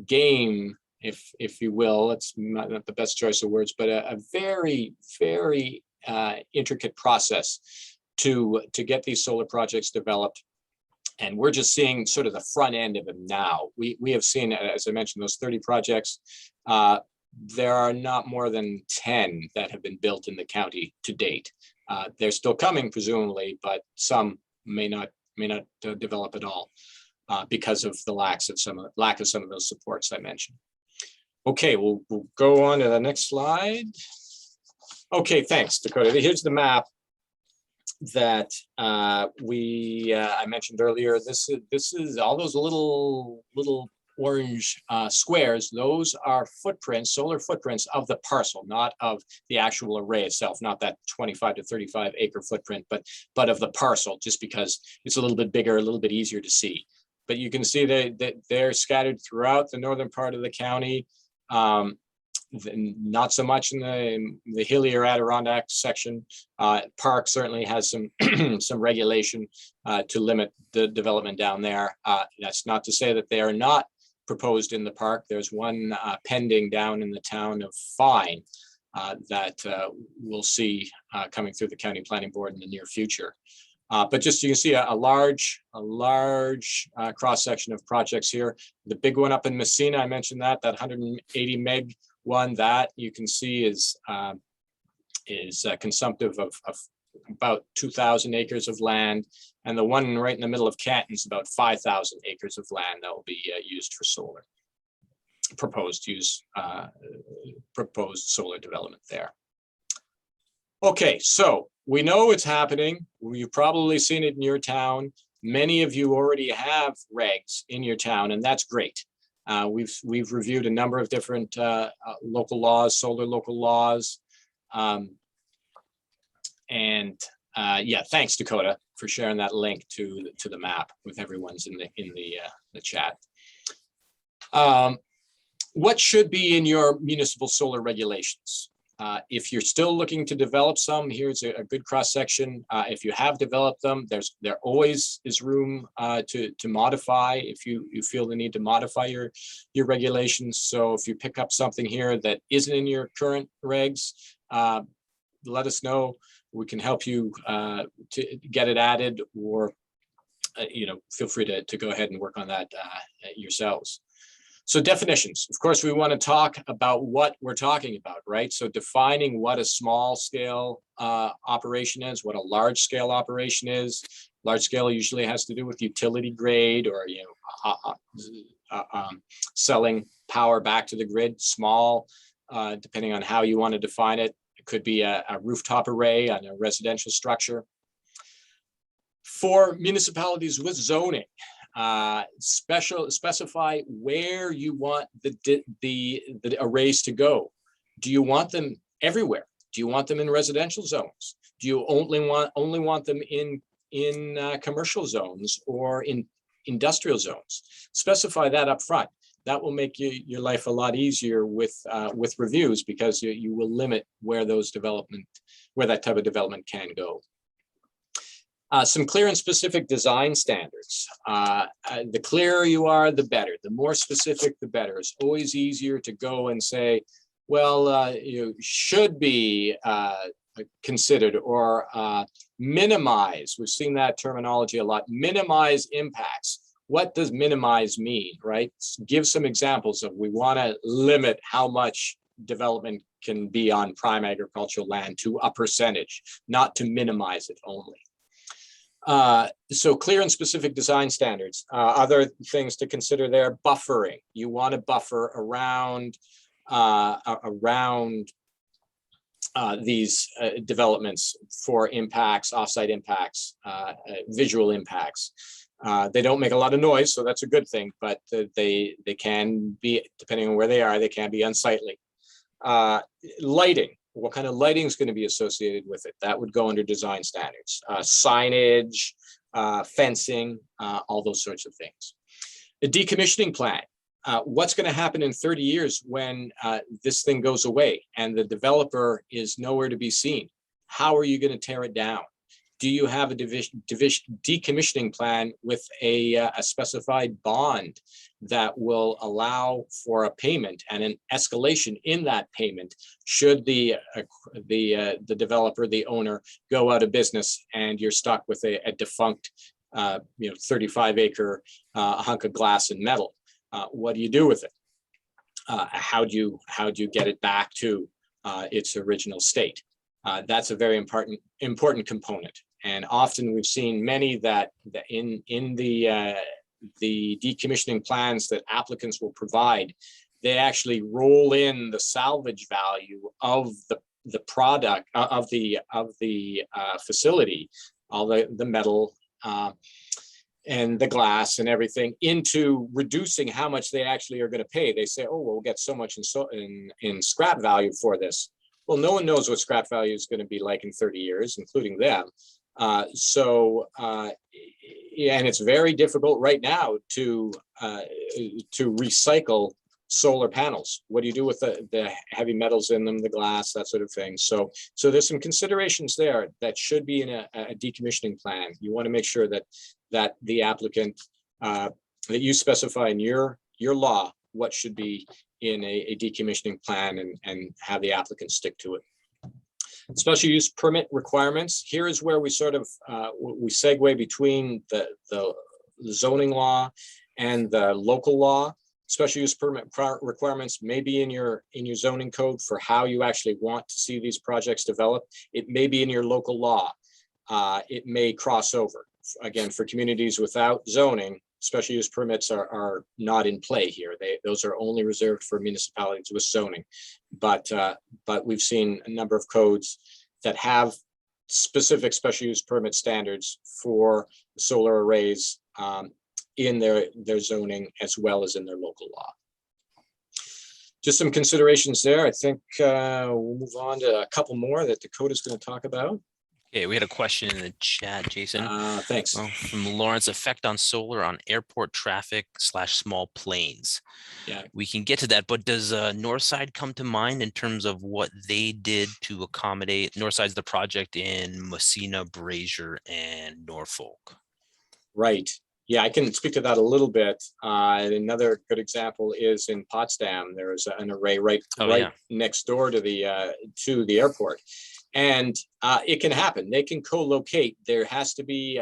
game, if you will. It's not the best choice of words, but a very, very intricate process to get these solar projects developed. And we're just seeing sort of the front end of them now. We have seen, as I mentioned, those 30 projects. There are not more than 10 that have been built in the county to date. They're still coming, presumably, but some may not develop at all because of the lack of some of those supports I mentioned. Okay, we'll go on to the next slide. Okay, thanks, Dakota. Here's the map that I mentioned earlier. This is all those little orange squares. Those are footprints, solar footprints of the parcel, not of the actual array itself, not that 25 to 35 acre footprint, but of the parcel, just because it's a little bit bigger, a little bit easier to see. But you can see that they're scattered throughout the northern part of the county. Not so much in the hillier Adirondack section. Park certainly has some some regulation to limit the development down there. That's not to say that they are not proposed in the park. There's one pending down in the town of Fine that we'll see coming through the county planning board in the near future. But just you can see a large cross section of projects here. The big one up in Messina, I mentioned that 180 meg one, that you can see is consumptive of about 2,000 acres of land, and the one right in the middle of Canton is about 5,000 acres of land that will be used for solar. Proposed solar development there. Okay, so we know it's happening. You've probably seen it in your town. Many of you already have regs in your town, and that's great. We've reviewed a number of different local laws, solar local laws, and yeah, thanks Dakota for sharing that link to the map with everyone's in the chat. What should be in your municipal solar regulations? If you're still looking to develop some, here's a good cross section. If you have developed them, there always is room to modify if you feel the need to modify your regulations. So if you pick up something here that isn't in your current regs, let us know. We can help you to get it added, or feel free to go ahead and work on that yourselves. So definitions, of course, we want to talk about what we're talking about, right? So defining what a small scale operation is, what a large scale operation is. Large scale usually has to do with utility grade, or selling power back to the grid. Small, depending on how you want to define it, it could be a rooftop array on a residential structure. For municipalities with zoning, specify where you want the arrays to go. Do you want them everywhere? Do you want them in residential zones? Do you only want them in commercial zones or in industrial zones? Specify that up front. That will make your life a lot easier with reviews, because you will limit where that type of development can go. Some clear and specific design standards. The clearer you are, the better. The more specific, the better. It's always easier to go and say, well, you should be considered, or minimize. We've seen that terminology a lot. Minimize impacts. What does minimize mean, right? Give some examples of, we want to limit how much development can be on prime agricultural land to a percentage, not to minimize it only. So clear and specific design standards. Other things to consider there: buffering. You want to buffer around these developments for impacts, offsite impacts, visual impacts. They don't make a lot of noise, so that's a good thing, but they can be, depending on where they are, they can be unsightly. Lighting. What kind of lighting is going to be associated with it? That would go under design standards. Signage, fencing, all those sorts of things. The decommissioning plan. What's going to happen in 30 years when this thing goes away and the developer is nowhere to be seen? How are you going to tear it down? Do you have a decommissioning plan with a specified bond that will allow for a payment and an escalation in that payment should the developer, the owner, go out of business and you're stuck with a defunct 35-acre hunk of glass and metal? What do you do with it? How do you get it back to its original state? That's a very important component. And often we've seen many that in the decommissioning plans that applicants will provide, they actually roll in the salvage value of the product of the facility, all the metal and the glass and everything, into reducing how much they actually are going to pay. They say, oh, we'll get so much in scrap value for this. Well, no one knows what scrap value is going to be like in 30 years, including them. And it's very difficult right now to recycle solar panels. What do you do with the heavy metals in them, the glass, that sort of thing? So there's some considerations there that should be in a decommissioning plan. You want to make sure that the applicant, that you specify in your law what should be in a decommissioning plan, and have the applicant stick to it. Special use permit requirements. Here is where we sort of we segue between the zoning law and the local law. Special use permit requirements may be in your zoning code for how you actually want to see these projects develop. It may be in your local law. It may cross over. Again, for communities without zoning, special use permits are not in play here. Those are only reserved for municipalities with zoning. But we've seen a number of codes that have specific special use permit standards for solar arrays in their zoning as well as in their local law. Just some considerations there. I think we'll move on to a couple more that Dakota's going to talk about. Okay, we had a question in the chat, Jason. Thanks. Well, from Lawrence: effect on solar on airport traffic / small planes. Yeah, we can get to that, but does Northside come to mind in terms of what they did to accommodate? Northside's the project in Messina, Brazier, and Norfolk. Right. Yeah, I can speak to that a little bit. Another good example is in Potsdam. There is an array right next door to the airport. And it can happen. They can co-locate. There has to be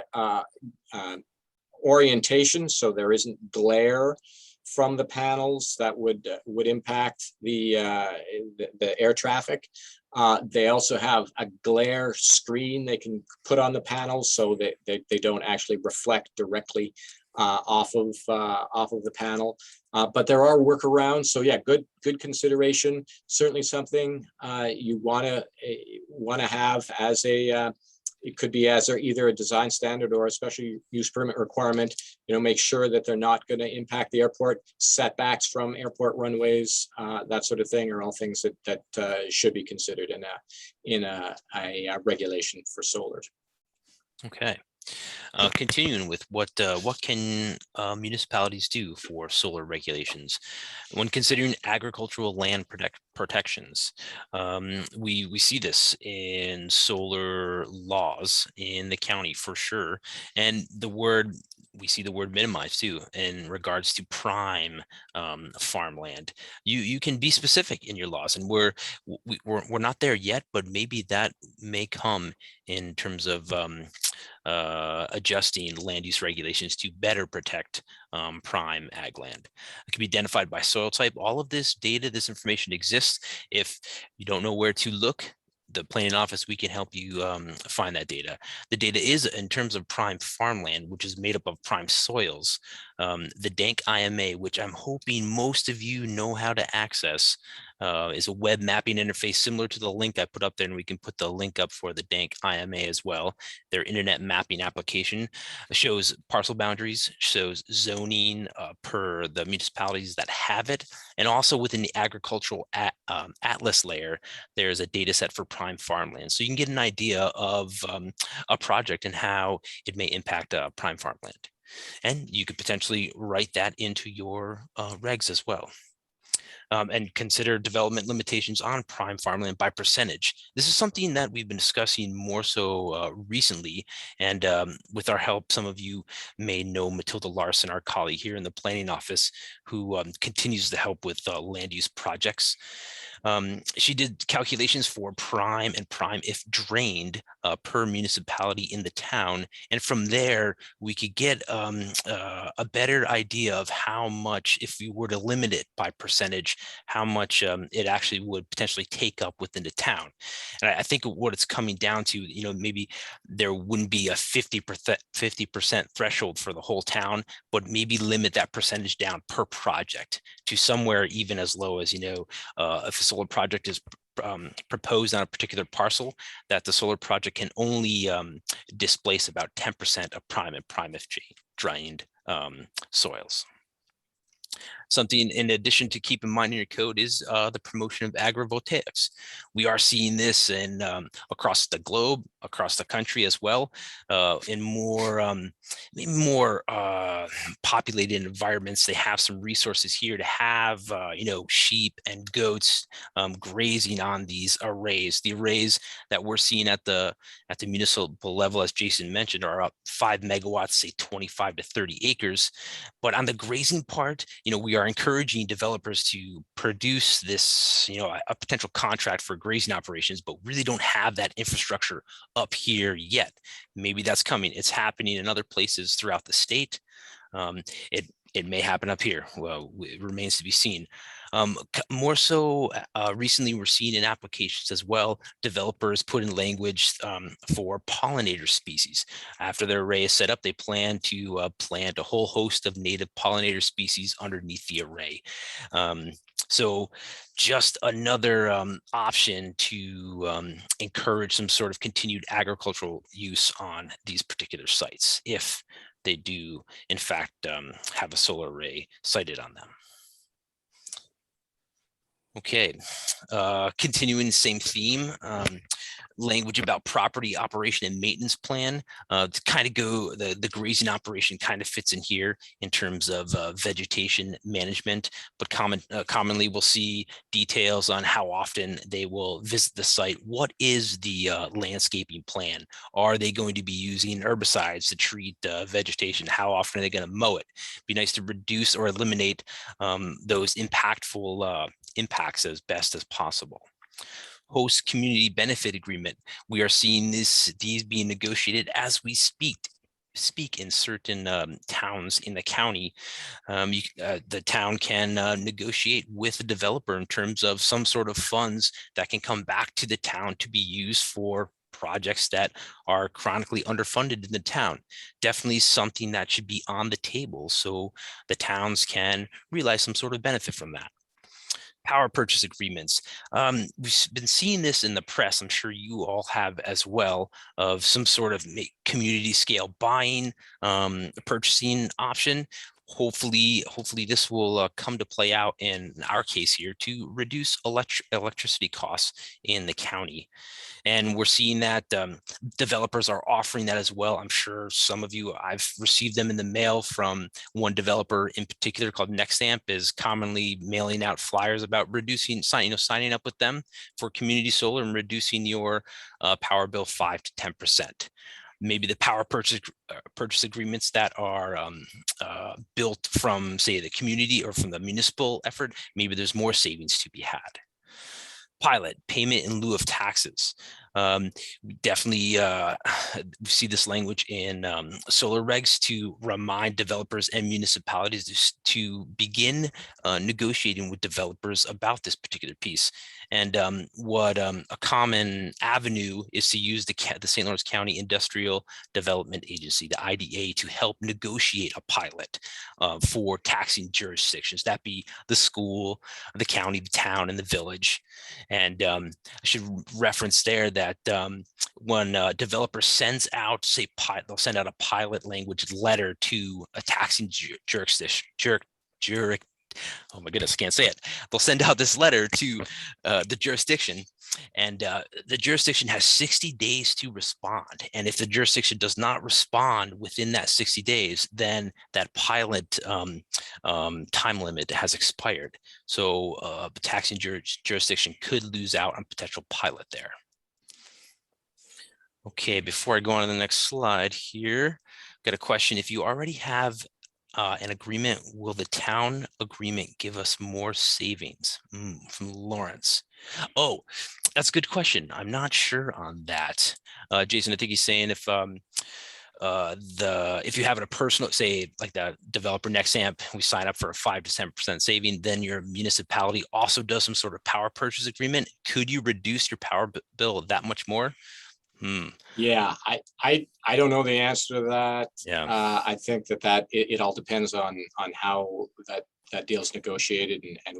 orientation, so there isn't glare from the panels that would impact the air traffic. They also have a glare screen they can put on the panels so that they don't actually reflect directly off of the panel. But there are workarounds. So yeah, good consideration. Certainly something you want to have as it could be as either a design standard or a special use permit requirement. Make sure that they're not going to impact the airport. Setbacks from airport runways, that sort of thing, are all things that should be considered in a regulation for solar. Okay. Continuing with what can municipalities do for solar regulations when considering agricultural land protections? We see this in solar laws in the county for sure, and we see the word minimize too in regards to prime farmland. You can be specific in your laws, and we're not there yet, but maybe that may come in terms of adjusting land use regulations to better protect prime ag land. It can be identified by soil type. All of this data, this information exists. If you don't know where to look, the planning office, we can help you find that data. The data is in terms of prime farmland, which is made up of prime soils. The DANK IMA, which I'm hoping most of you know how to access, is a web mapping interface similar to the link I put up there, and we can put the link up for the DANK IMA as well. Their internet mapping application shows parcel boundaries, shows zoning per the municipalities that have it, and also within the agricultural atlas layer, there's a data set for prime farmland. So you can get an idea of a project and how it may impact prime farmland. And you could potentially write that into your regs as well. And consider development limitations on prime farmland by percentage. This is something that we've been discussing more so recently. And with our help, some of you may know Matilda Larson, our colleague here in the planning office, who continues to help with land use projects. She did calculations for prime and prime if drained per municipality in the town. And from there, we could get a better idea of how much, if we were to limit it by percentage, how much it actually would potentially take up within the town. And I think what it's coming down to, maybe there wouldn't be a 50% threshold for the whole town, but maybe limit that percentage down per project to somewhere even as low as, if a solar project is proposed on a particular parcel, that the solar project can only displace about 10% of prime and prime if drained soils. Something in addition to keep in mind in your code is the promotion of agrivoltaics. We are seeing this in across the globe, across the country as well, in more populated environments. They have some resources here to have sheep and goats grazing on these arrays. The arrays that we're seeing at the municipal level, as Jason mentioned, are up 5 megawatts, say 25 to 30 acres. But on the grazing part, we are encouraging developers to produce this, a potential contract for grazing operations, but really don't have that infrastructure up here yet. Maybe that's coming. It's happening in other places throughout the state. It may happen up here. Well, it remains to be seen. More so recently, we're seeing in applications as well, developers put in language for pollinator species. After their array is set up, they plan to plant a whole host of native pollinator species underneath the array. So just another option to encourage some sort of continued agricultural use on these particular sites, if they do, in fact, have a solar array sited on them. Okay, continuing the same theme, language about property operation and maintenance plan. To kind of go, the grazing operation kind of fits in here in terms of vegetation management, but commonly we'll see details on how often they will visit the site. What is the landscaping plan? Are they going to be using herbicides to treat vegetation? How often are they going to mow it? Be nice to reduce or eliminate those impactful impacts as best as possible. Host community benefit agreement. We are seeing these being negotiated as we speak in certain towns in the county. The town can negotiate with the developer in terms of some sort of funds that can come back to the town to be used for projects that are chronically underfunded in the town. Definitely something that should be on the table so the towns can realize some sort of benefit from that. Power purchase agreements. We've been seeing this in the press, I'm sure you all have as well, of some sort of community scale buying, purchasing option. hopefully this will come to play out in our case here to reduce electricity costs in the county. And we're seeing that developers are offering that as well. I'm sure some of you, I've received them in the mail from one developer in particular called Nextamp, is commonly mailing out flyers about reducing, signing up with them for community solar and reducing your power bill 5 to 10%. Maybe the power purchase agreements that are built from, say, the community or from the municipal effort, maybe there's more savings to be had. Pilot, payment in lieu of taxes. We definitely see this language in solar regs to remind developers and municipalities to begin negotiating with developers about this particular piece. And what a common avenue is to use the St. Lawrence County Industrial Development Agency, the IDA, to help negotiate a pilot for taxing jurisdictions. That be the school, the county, the town, and the village. And I should reference there that when a developer sends out, say, they'll send out a pilot language letter to a taxing jurisdiction. Oh my goodness, I can't say it. They'll send out this letter to the jurisdiction, and the jurisdiction has 60 days to respond. And if the jurisdiction does not respond within that 60 days, then that pilot time limit has expired. So the taxing jurisdiction could lose out on potential pilot there. Okay, before I go on to the next slide here, got a question. If you already have an agreement, will the town agreement give us more savings? From Lawrence. Oh, that's a good question. I'm not sure on that. Jason, I think he's saying if you have a personal, say like the developer Nextamp, we sign up for a 5 to 10% saving, then your municipality also does some sort of power purchase agreement. Could you reduce your power bill that much more? Yeah, I don't know the answer to that. Yeah. I think that it all depends on how that deal's negotiated and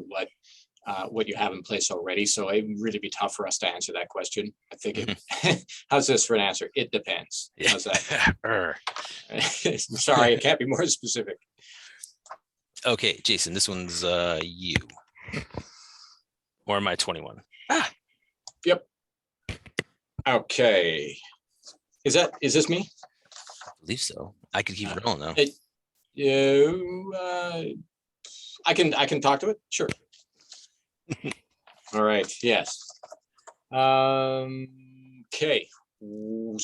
what you have in place already. So it would really be tough for us to answer that question. I think how's this for an answer? It depends. How's that? Sorry, I can't be more specific. Okay, Jason, this one's you. Or am I 21? Yep. Okay. Is this me? I believe so. I could keep rolling though. I can talk to it. Sure. All right. Yes. Okay.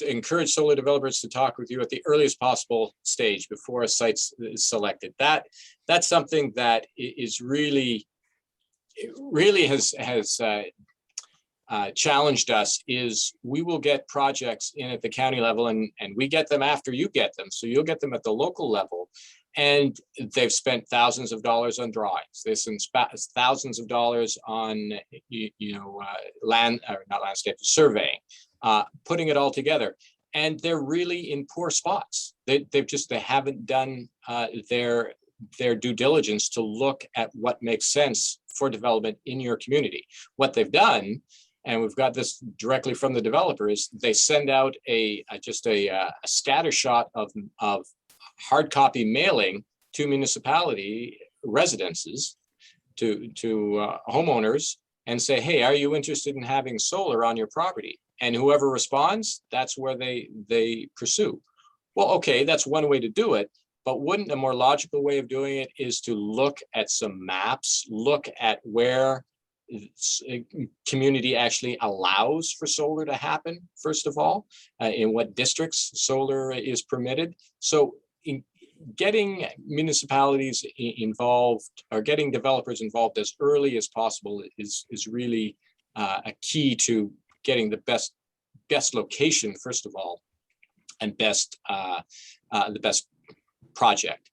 Encourage solar developers to talk with you at the earliest possible stage before a site is selected. That's something that is really has challenged us. Is we will get projects in at the county level and we get them after you get them. So you'll get them at the local level, and they've spent thousands of dollars on drawings. They've spent thousands of dollars on landscape surveying, putting it all together, and they're really in poor spots. They haven't done their due diligence to look at what makes sense for development in your community. What they've done, and we've got this directly from the developers, they send out a scatter shot of hard copy mailing to municipality residences, to homeowners, and say, hey, are you interested in having solar on your property? And whoever responds, that's where they pursue. Well, okay, that's one way to do it, but wouldn't a more logical way of doing it is to look at some maps, look at where community actually allows for solar to happen, first of all, in what districts solar is permitted. So getting municipalities involved or getting developers involved as early as possible is really a key to getting the best location, first of all, and the best project.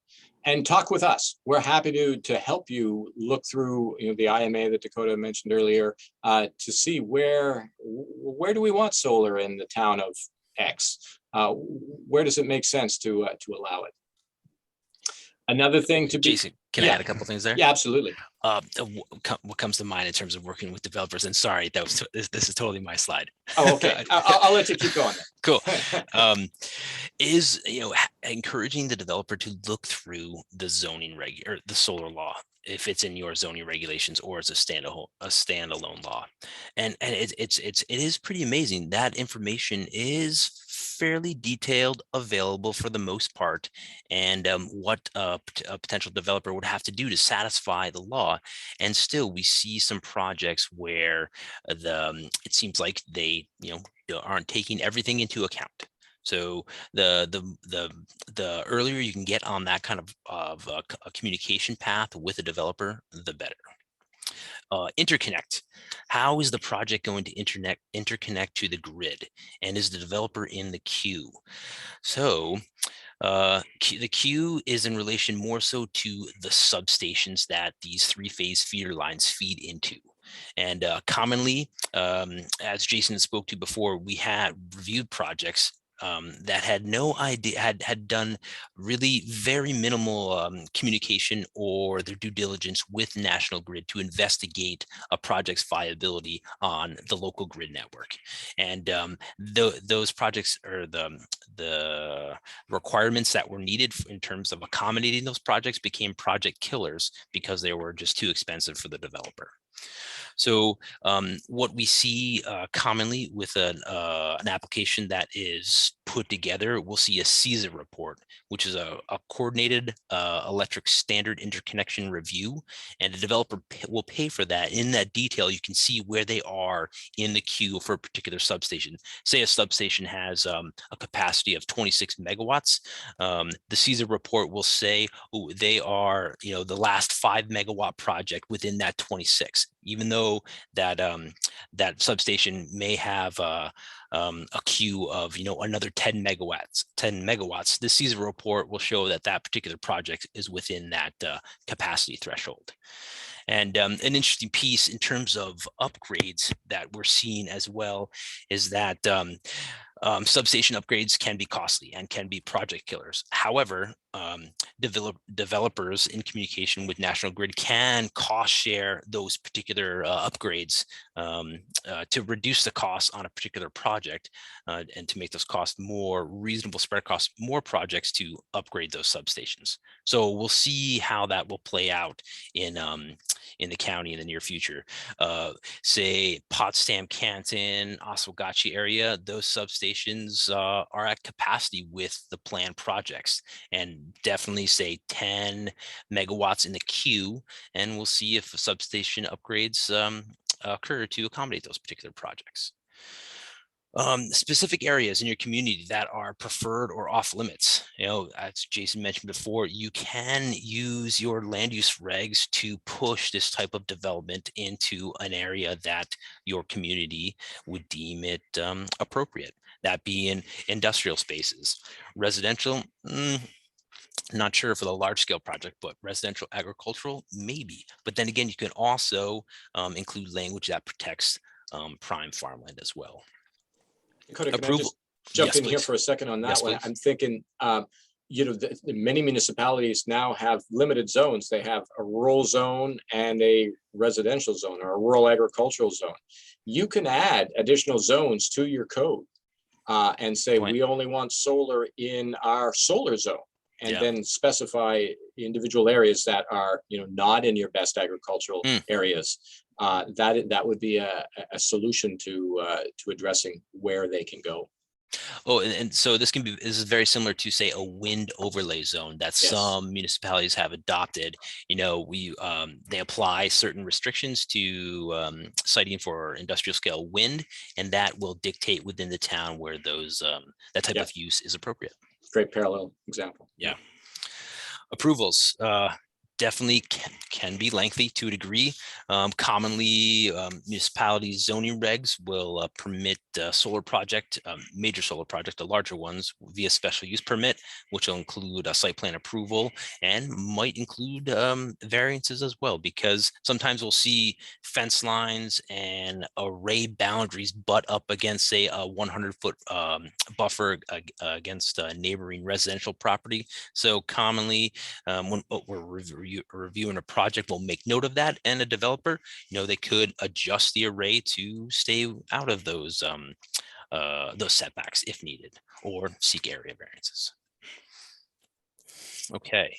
And talk with us. We're happy to help you look through the IMA that Dakota mentioned earlier to see where do we want solar in the town of X? Where does it make sense to allow it? Another thing to be. Jason, Can I Yeah. add a couple things there? Yeah, absolutely. What comes to mind in terms of working with developers? And sorry, this is totally my slide. Oh, okay. I'll let you keep going Cool. then. Is encouraging the developer to look through the zoning or the solar law, if it's in your zoning regulations or as a standalone law, and it is pretty amazing. That information is fairly detailed, available for the most part, and what a potential developer would have to do to satisfy the law. And still, we see some projects where it seems like they aren't taking everything into account. So the earlier you can get on that kind of a communication path with a developer, the better. Interconnect. How is the project going to interconnect to the grid? And is the developer in the queue? So the queue is in relation more so to the substations that these three-phase feeder lines feed into. And commonly, as Jason spoke to before, we had reviewed projects that had no idea, had done really very minimal communication or their due diligence with National Grid to investigate a project's viability on the local grid network. And those projects, or the requirements that were needed in terms of accommodating those projects, became project killers because they were just too expensive for the developer. So what we see commonly with an application that is put together, we'll see a CESA report, which is a coordinated electric standard interconnection review, and the developer will pay for that. In that detail, you can see where they are in the queue for a particular substation. Say a substation has a capacity of 26 megawatts. The CESA report will say, oh, they are, the last 5 megawatt project within that 26, even though that that substation may have a queue of another 10 megawatts. The CESA report will show that that particular project is within that capacity threshold. And an interesting piece in terms of upgrades that we're seeing as well is that substation upgrades can be costly and can be project killers. However, developers in communication with National Grid can cost share those particular upgrades to reduce the costs on a particular project and to make those costs more reasonable, spread across more projects to upgrade those substations. So we'll see how that will play out in the county in the near future. Say Potsdam, Canton, Oswegatchie area, those substations are at capacity with the planned projects, and definitely say 10 megawatts in the queue. And we'll see if substation upgrades occur to accommodate those particular projects. Specific areas in your community that are preferred or off limits. As Jason mentioned before, you can use your land use regs to push this type of development into an area that your community would deem it appropriate. That being industrial spaces. Residential, not sure for the large scale project, but residential agricultural, maybe. But then again, you can also include language that protects prime farmland as well. Can I just jump Yes, in please. here for a second on that Yes, one? please. I'm thinking, many municipalities now have limited zones. They have a rural zone and a residential zone, or a rural agricultural zone. You can add additional zones to your code and say, we only want solar in our solar zone, and then specify individual areas that are, not in your best agricultural areas. That would be a solution to addressing where they can go. Oh, and so this is very similar to, say, a wind overlay zone that some municipalities have adopted. They apply certain restrictions to siting for industrial scale wind, and that will dictate within the town where those that type of use is appropriate. Great parallel example. Yeah. Approvals. Definitely can be lengthy to a degree. Commonly, municipality zoning regs will permit solar project, major solar project, the larger ones, via special use permit, which will include a site plan approval and might include variances as well, because sometimes we'll see fence lines and array boundaries butt up against, say, a 100-foot buffer against a neighboring residential property. So commonly, when we're reviewing a project will make note of that, and a developer, they could adjust the array to stay out of those setbacks if needed, or seek area variances. Okay.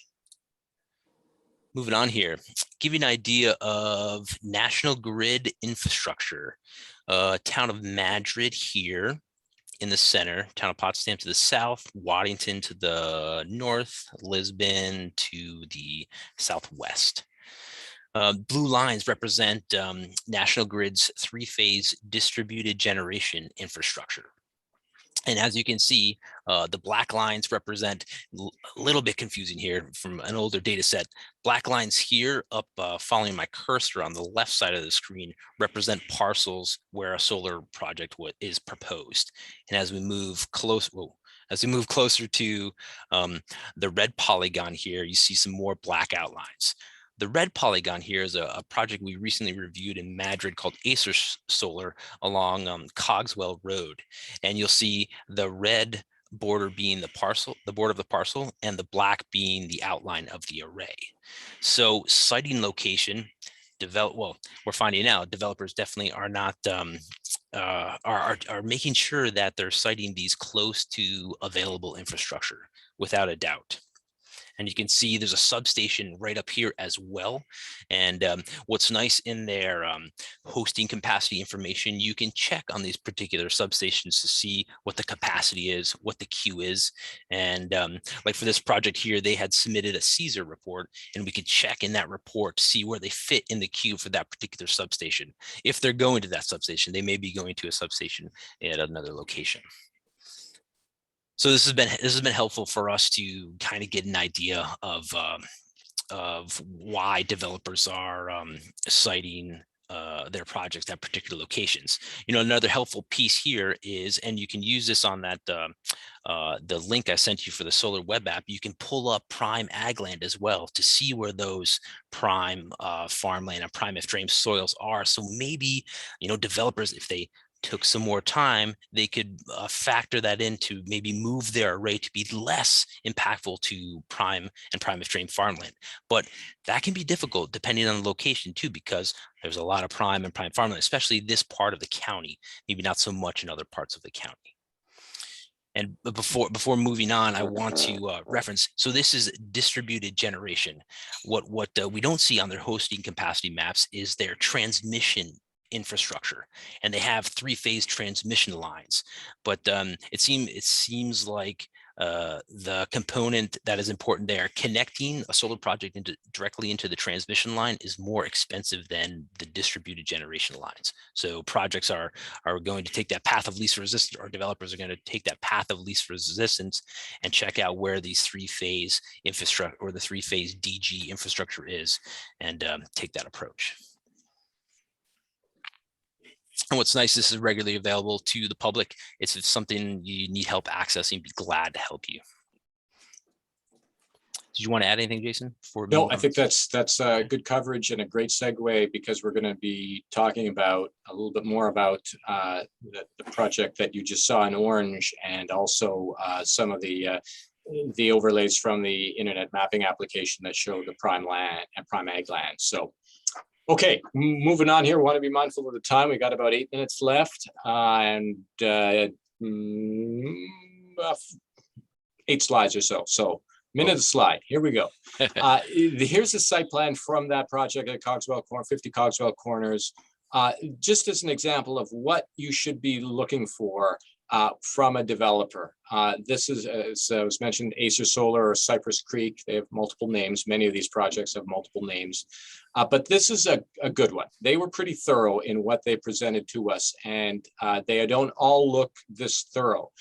Moving on here, give you an idea of national grid infrastructure. Town of Madrid here in the center, town of Potsdam to the south, Waddington to the north, Lisbon to the southwest. Blue lines represent National Grid's three-phase distributed generation infrastructure. And as you can see, the black lines represent a little bit confusing here from an older data set. Black lines here up following my cursor on the left side of the screen represent parcels where a solar project is proposed. And as we move closer to the red polygon here, you see some more black outlines. The red polygon here is a project we recently reviewed in Madrid called Acer Solar along Cogswell Road. And you'll see the red border being the border of the parcel, and the black being the outline of the array. So siting location, we're finding out developers definitely are not are making sure that they're siting these close to available infrastructure without a doubt. And you can see there's a substation right up here as well. And what's nice in their hosting capacity information, you can check on these particular substations to see what the capacity is, what the queue is. And like for this project here, they had submitted a Caesar report, and we could check in that report to see where they fit in the queue for that particular substation. If they're going to that substation, they may be going to a substation at another location. So this has been helpful for us to kind of get an idea of why developers are citing their projects at particular locations. Another helpful piece here is, and you can use this on that the link I sent you for the solar web app, you can pull up prime ag land as well to see where those prime farmland and prime frame soils are. So maybe developers, if they took some more time, they could factor that in to maybe move their array to be less impactful to prime and prime frame farmland. But that can be difficult depending on the location too, because there's a lot of prime and prime farmland, especially this part of the county, maybe not so much in other parts of the county. And before moving on, I want to reference, so this is distributed generation. What we don't see on their hosting capacity maps is their transmission infrastructure, and they have three-phase transmission lines, but it seems like the component that is important there, connecting a solar project directly into the transmission line, is more expensive than the distributed generation lines. So projects are going to take that path of least resistance, or developers are going to take that path of least resistance and check out where these three-phase infrastructure or the three-phase DG infrastructure is, and take that approach. And what's nice, this is regularly available to the public. If it's something you need help accessing, be glad to help you. Did you want to add anything, Jason? No, I think that's good coverage and a great segue, because we're going to be talking about a little bit more about the project that you just saw in orange, and also some of the overlays from the internet mapping application that show the prime land and prime ag land. So. Okay, moving on here. We want to be mindful of the time. We got about 8 minutes left, and 8 slides or so. So minute a slide. Here we go. Here's a site plan from that project at Cogswell Corner, 50 Cogswell Corners. Just as an example of what you should be looking for from a developer. This is, as was mentioned, Acer Solar or Cypress Creek. They have multiple names. Many of these projects have multiple names, but this is a good one. They were pretty thorough in what they presented to us, and they don't all look this thorough.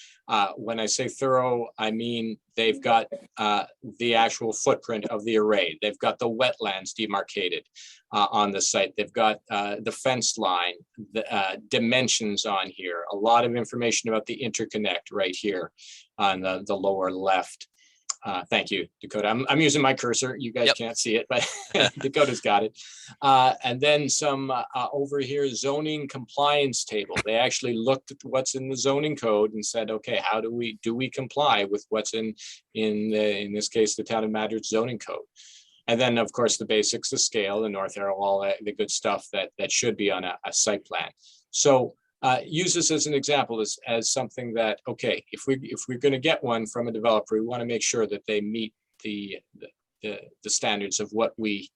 When I say thorough, I mean they've got the actual footprint of the array. They've got the wetlands demarcated on the site. They've got the fence line, the dimensions on here, a lot of information about the interconnect right here on the lower left. Thank you, Dakota. I'm using my cursor. You guys can't see it, but Dakota's got it. And then some over here, zoning compliance table. They actually looked at what's in the zoning code and said, okay, how do we comply with what's in this case, the Town of Madrid zoning code? And then, of course, the basics, the scale, the north arrow, all the good stuff that should be on a site plan. So use this as an example as something that, okay, if we're going to get one from a developer, we want to make sure that they meet the standards of what we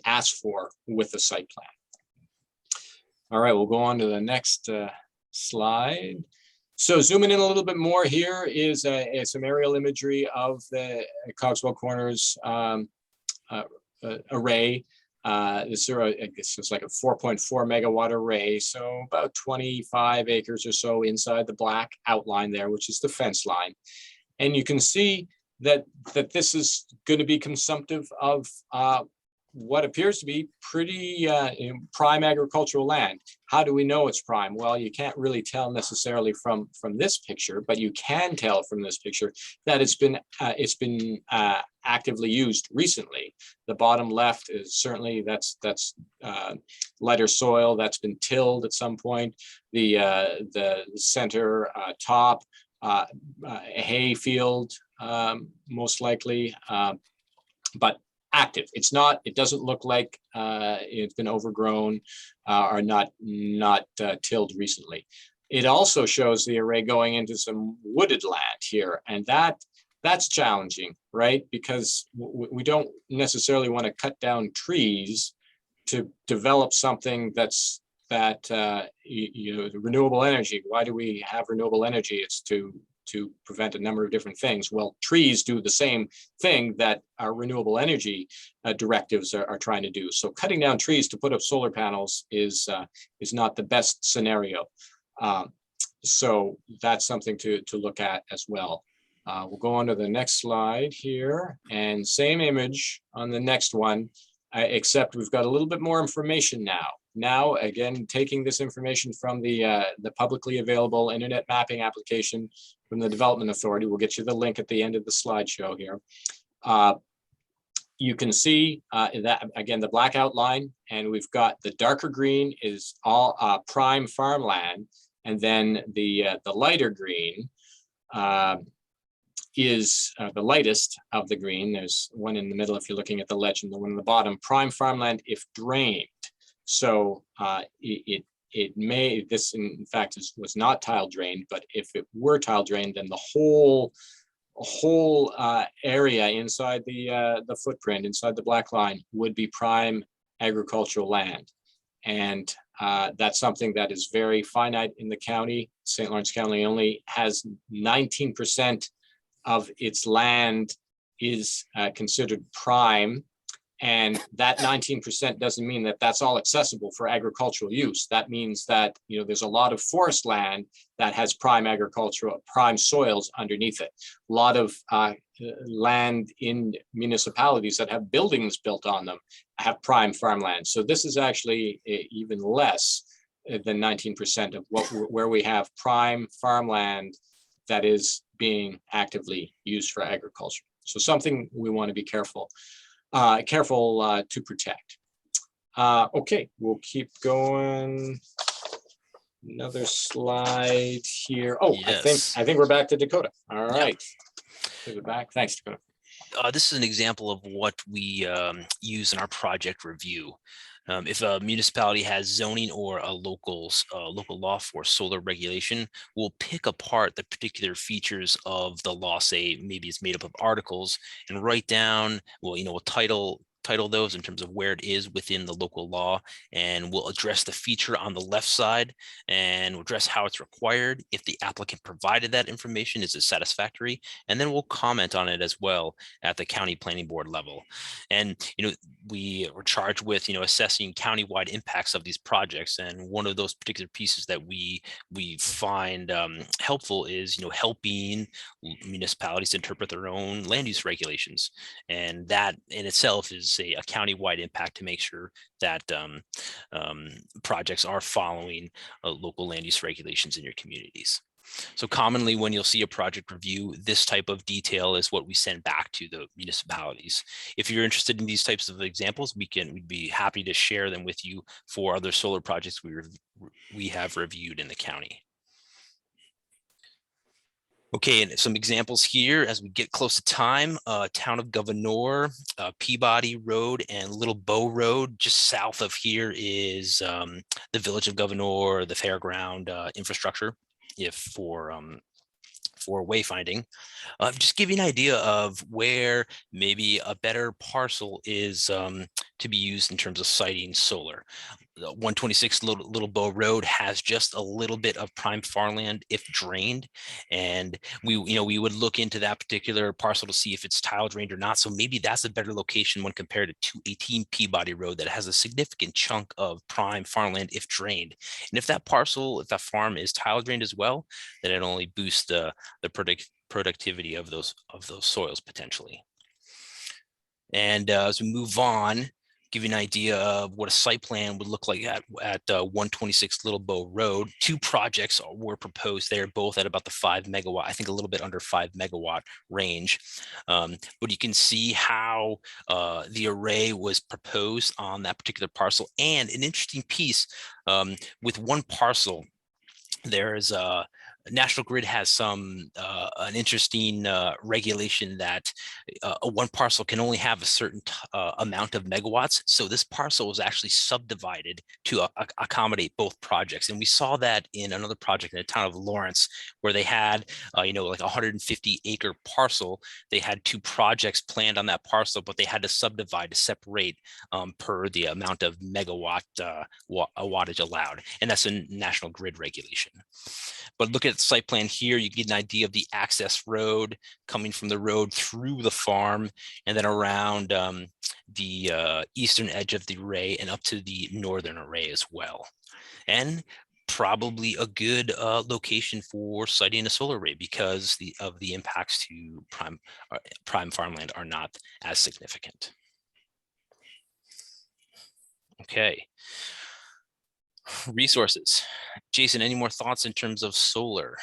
ask for with the site plan. All right, we'll go on to the next slide. So zooming in a little bit more, here is some aerial imagery of the Cogswell Corners array. This is like a 4.4 megawatt array, so about 25 acres or so inside the black outline there, which is the fence line. And you can see that this is going to be consumptive of what appears to be pretty prime agricultural land. How do we know it's prime? Well, you can't really tell necessarily from this picture, but you can tell from this picture that it's been actively used recently. The bottom left is certainly that's lighter soil that's been tilled at some point. The center top a hay field most likely, but active. It doesn't look like it's been overgrown or not tilled recently. It also shows the array going into some wooded land here, and that's challenging, right? Because we don't necessarily want to cut down trees to develop something that's renewable energy. Why do we have renewable energy? It's to prevent a number of different things. Well, trees do the same thing that our renewable energy directives are trying to do. So cutting down trees to put up solar panels is not the best scenario. So that's something to look at as well. We'll go on to the next slide here, and same image on the next one, except we've got a little bit more information now. Now, again, taking this information from the publicly available internet mapping application from the Development Authority. We'll get you the link at the end of the slideshow here. You can see that, again, the black outline, and we've got the darker green is all prime farmland, and then the lighter green is the lightest of the green. There's one in the middle if you're looking at the legend, the one in the bottom, prime farmland if drained. So it may, this in fact was not tile drained, but if it were tile drained, then the whole area inside the footprint, inside the black line, would be prime agricultural land. And that's something that is very finite in the county. St. Lawrence County only has 19% of its land is considered prime. And that 19% doesn't mean that that's all accessible for agricultural use. That means that, there's a lot of forest land that has prime soils underneath it. A lot of land in municipalities that have buildings built on them have prime farmland. So this is actually even less than 19% of where we have prime farmland that is being actively used for agriculture. So something we want to be careful to protect. Okay, we'll keep going. Another slide here. Oh, yes. I think we're back to Dakota. All right. Yep. We're back. Thanks, Dakota. This is an example of what we use in our project review. If a municipality has zoning or a local law for solar regulation, we'll pick apart the particular features of the law. Say maybe it's made up of articles, and write down, we'll title those in terms of where it is within the local law, and we'll address the feature on the left side, and we'll address how it's required. If the applicant provided that information, is it satisfactory? And then we'll comment on it as well at the county planning board level. And we are charged with assessing countywide impacts of these projects, and one of those particular pieces that we find helpful is helping municipalities interpret their own land use regulations, and that in itself is a countywide impact to make sure that projects are following local land use regulations in your communities. So commonly when you'll see a project review, this type of detail is what we send back to the municipalities. If you're interested in these types of examples, we'd be happy to share them with you for other solar projects we have reviewed in the county. Okay, and some examples here as we get close to time. Town of Governor, Peabody Road, and Little Bow Road. Just south of here is the Village of Governor, the fairground infrastructure, if for wayfinding. Just give you an idea of where maybe a better parcel is to be used in terms of siting solar. 126 Little Bow Road has just a little bit of prime farmland if drained, and we would look into that particular parcel to see if it's tile drained or not. So maybe that's a better location when compared to 218 Peabody Road that has a significant chunk of prime farmland if drained. And if that parcel, if that farm is tile drained as well, then it only boosts the productivity of those soils potentially. And as we move on, give you an idea of what a site plan would look like at 126 Little Bow Road. Two projects were proposed there, both at about the 5 megawatt, I think a little bit under 5 megawatt range. But you can see how the array was proposed on that particular parcel. And an interesting piece with one parcel, there's National Grid has an interesting regulation that one parcel can only have a certain amount of megawatts. So this parcel was actually subdivided to accommodate both projects. And we saw that in another project in the town of Lawrence, where they had, like a 150-acre parcel. They had two projects planned on that parcel, but they had to subdivide to separate per the amount of megawatt wattage allowed. And that's a National Grid regulation. But look at the site plan here, you get an idea of the access road coming from the road through the farm and then around the eastern edge of the array and up to the northern array as well. And probably a good location for siting a solar array because of the impacts to prime farmland are not as significant. Okay. Resources. Jason, any more thoughts in terms of solar?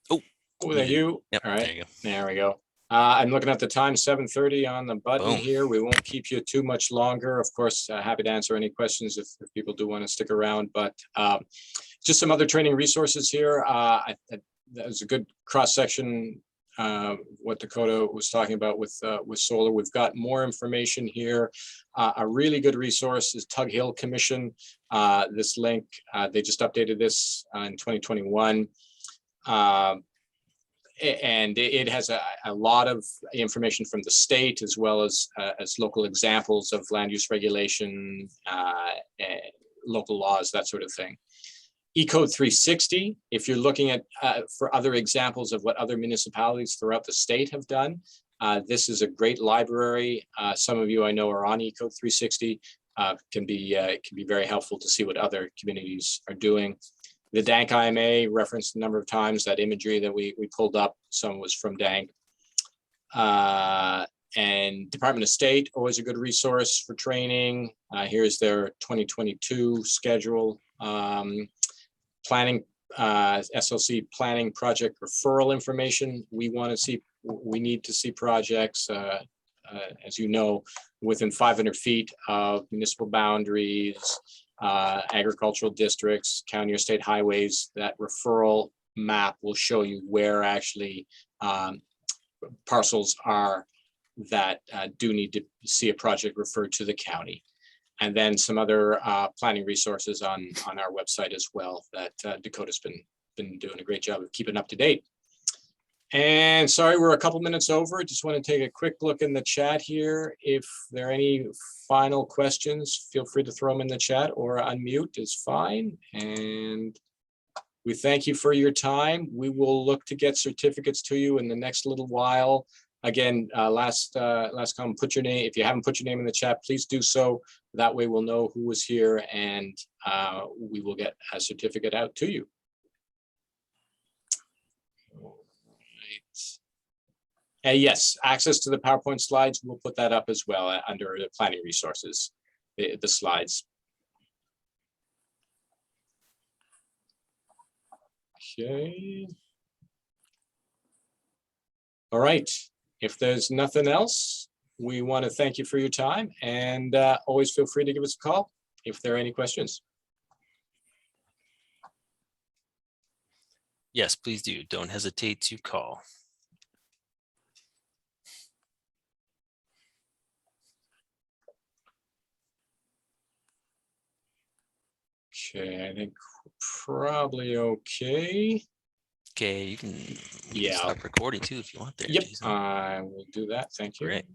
Oh, there you. Yep, all right, there you go. There we go. I'm looking at the time, 7:30 on the button. Boom. Here. We won't keep you too much longer. Of course, happy to answer any questions if people do want to stick around. But just some other training resources here. That was a good cross section. What Dakota was talking about with solar. We've got more information here. A really good resource is Tug Hill Commission. This link, they just updated this in 2021. And it has a lot of information from the state as well as local examples of land use regulation, local laws, that sort of thing. Ecode 360, if you're looking at for other examples of what other municipalities throughout the state have done, this is a great library. Some of you I know are on Ecode 360. Can be very helpful to see what other communities are doing. The Dank IMA referenced a number of times. That imagery that we pulled up, some was from Dank. And Department of State, always a good resource for training. Here's their 2022 schedule. Planning, SLC planning project referral information. We need to see projects, as you know, within 500 feet of municipal boundaries, agricultural districts, county or state highways. That referral map will show you where actually parcels are that do need to see a project referred to the county. And then some other planning resources on our website as well that Dakota's been doing a great job of keeping up to date. And sorry, we're a couple minutes over. Just want to take a quick look in the chat here. If there are any final questions, feel free to throw them in the chat or unmute is fine. And we thank you for your time. We will look to get certificates to you in the next little while. Again, last comment, put your name. If you haven't put your name in the chat, please do so. That way we'll know who was here and we will get a certificate out to you. Yes, access to the PowerPoint slides, we'll put that up as well under the planning resources, the slides. Okay. All right, if there's nothing else, we want to thank you for your time and always feel free to give us a call if there are any questions. Yes, please do. Don't hesitate to call. Okay, I think we're probably okay. Okay, you can Yeah. stop recording too if you want there, Yep, Jason. I will do that. Thank you. Great.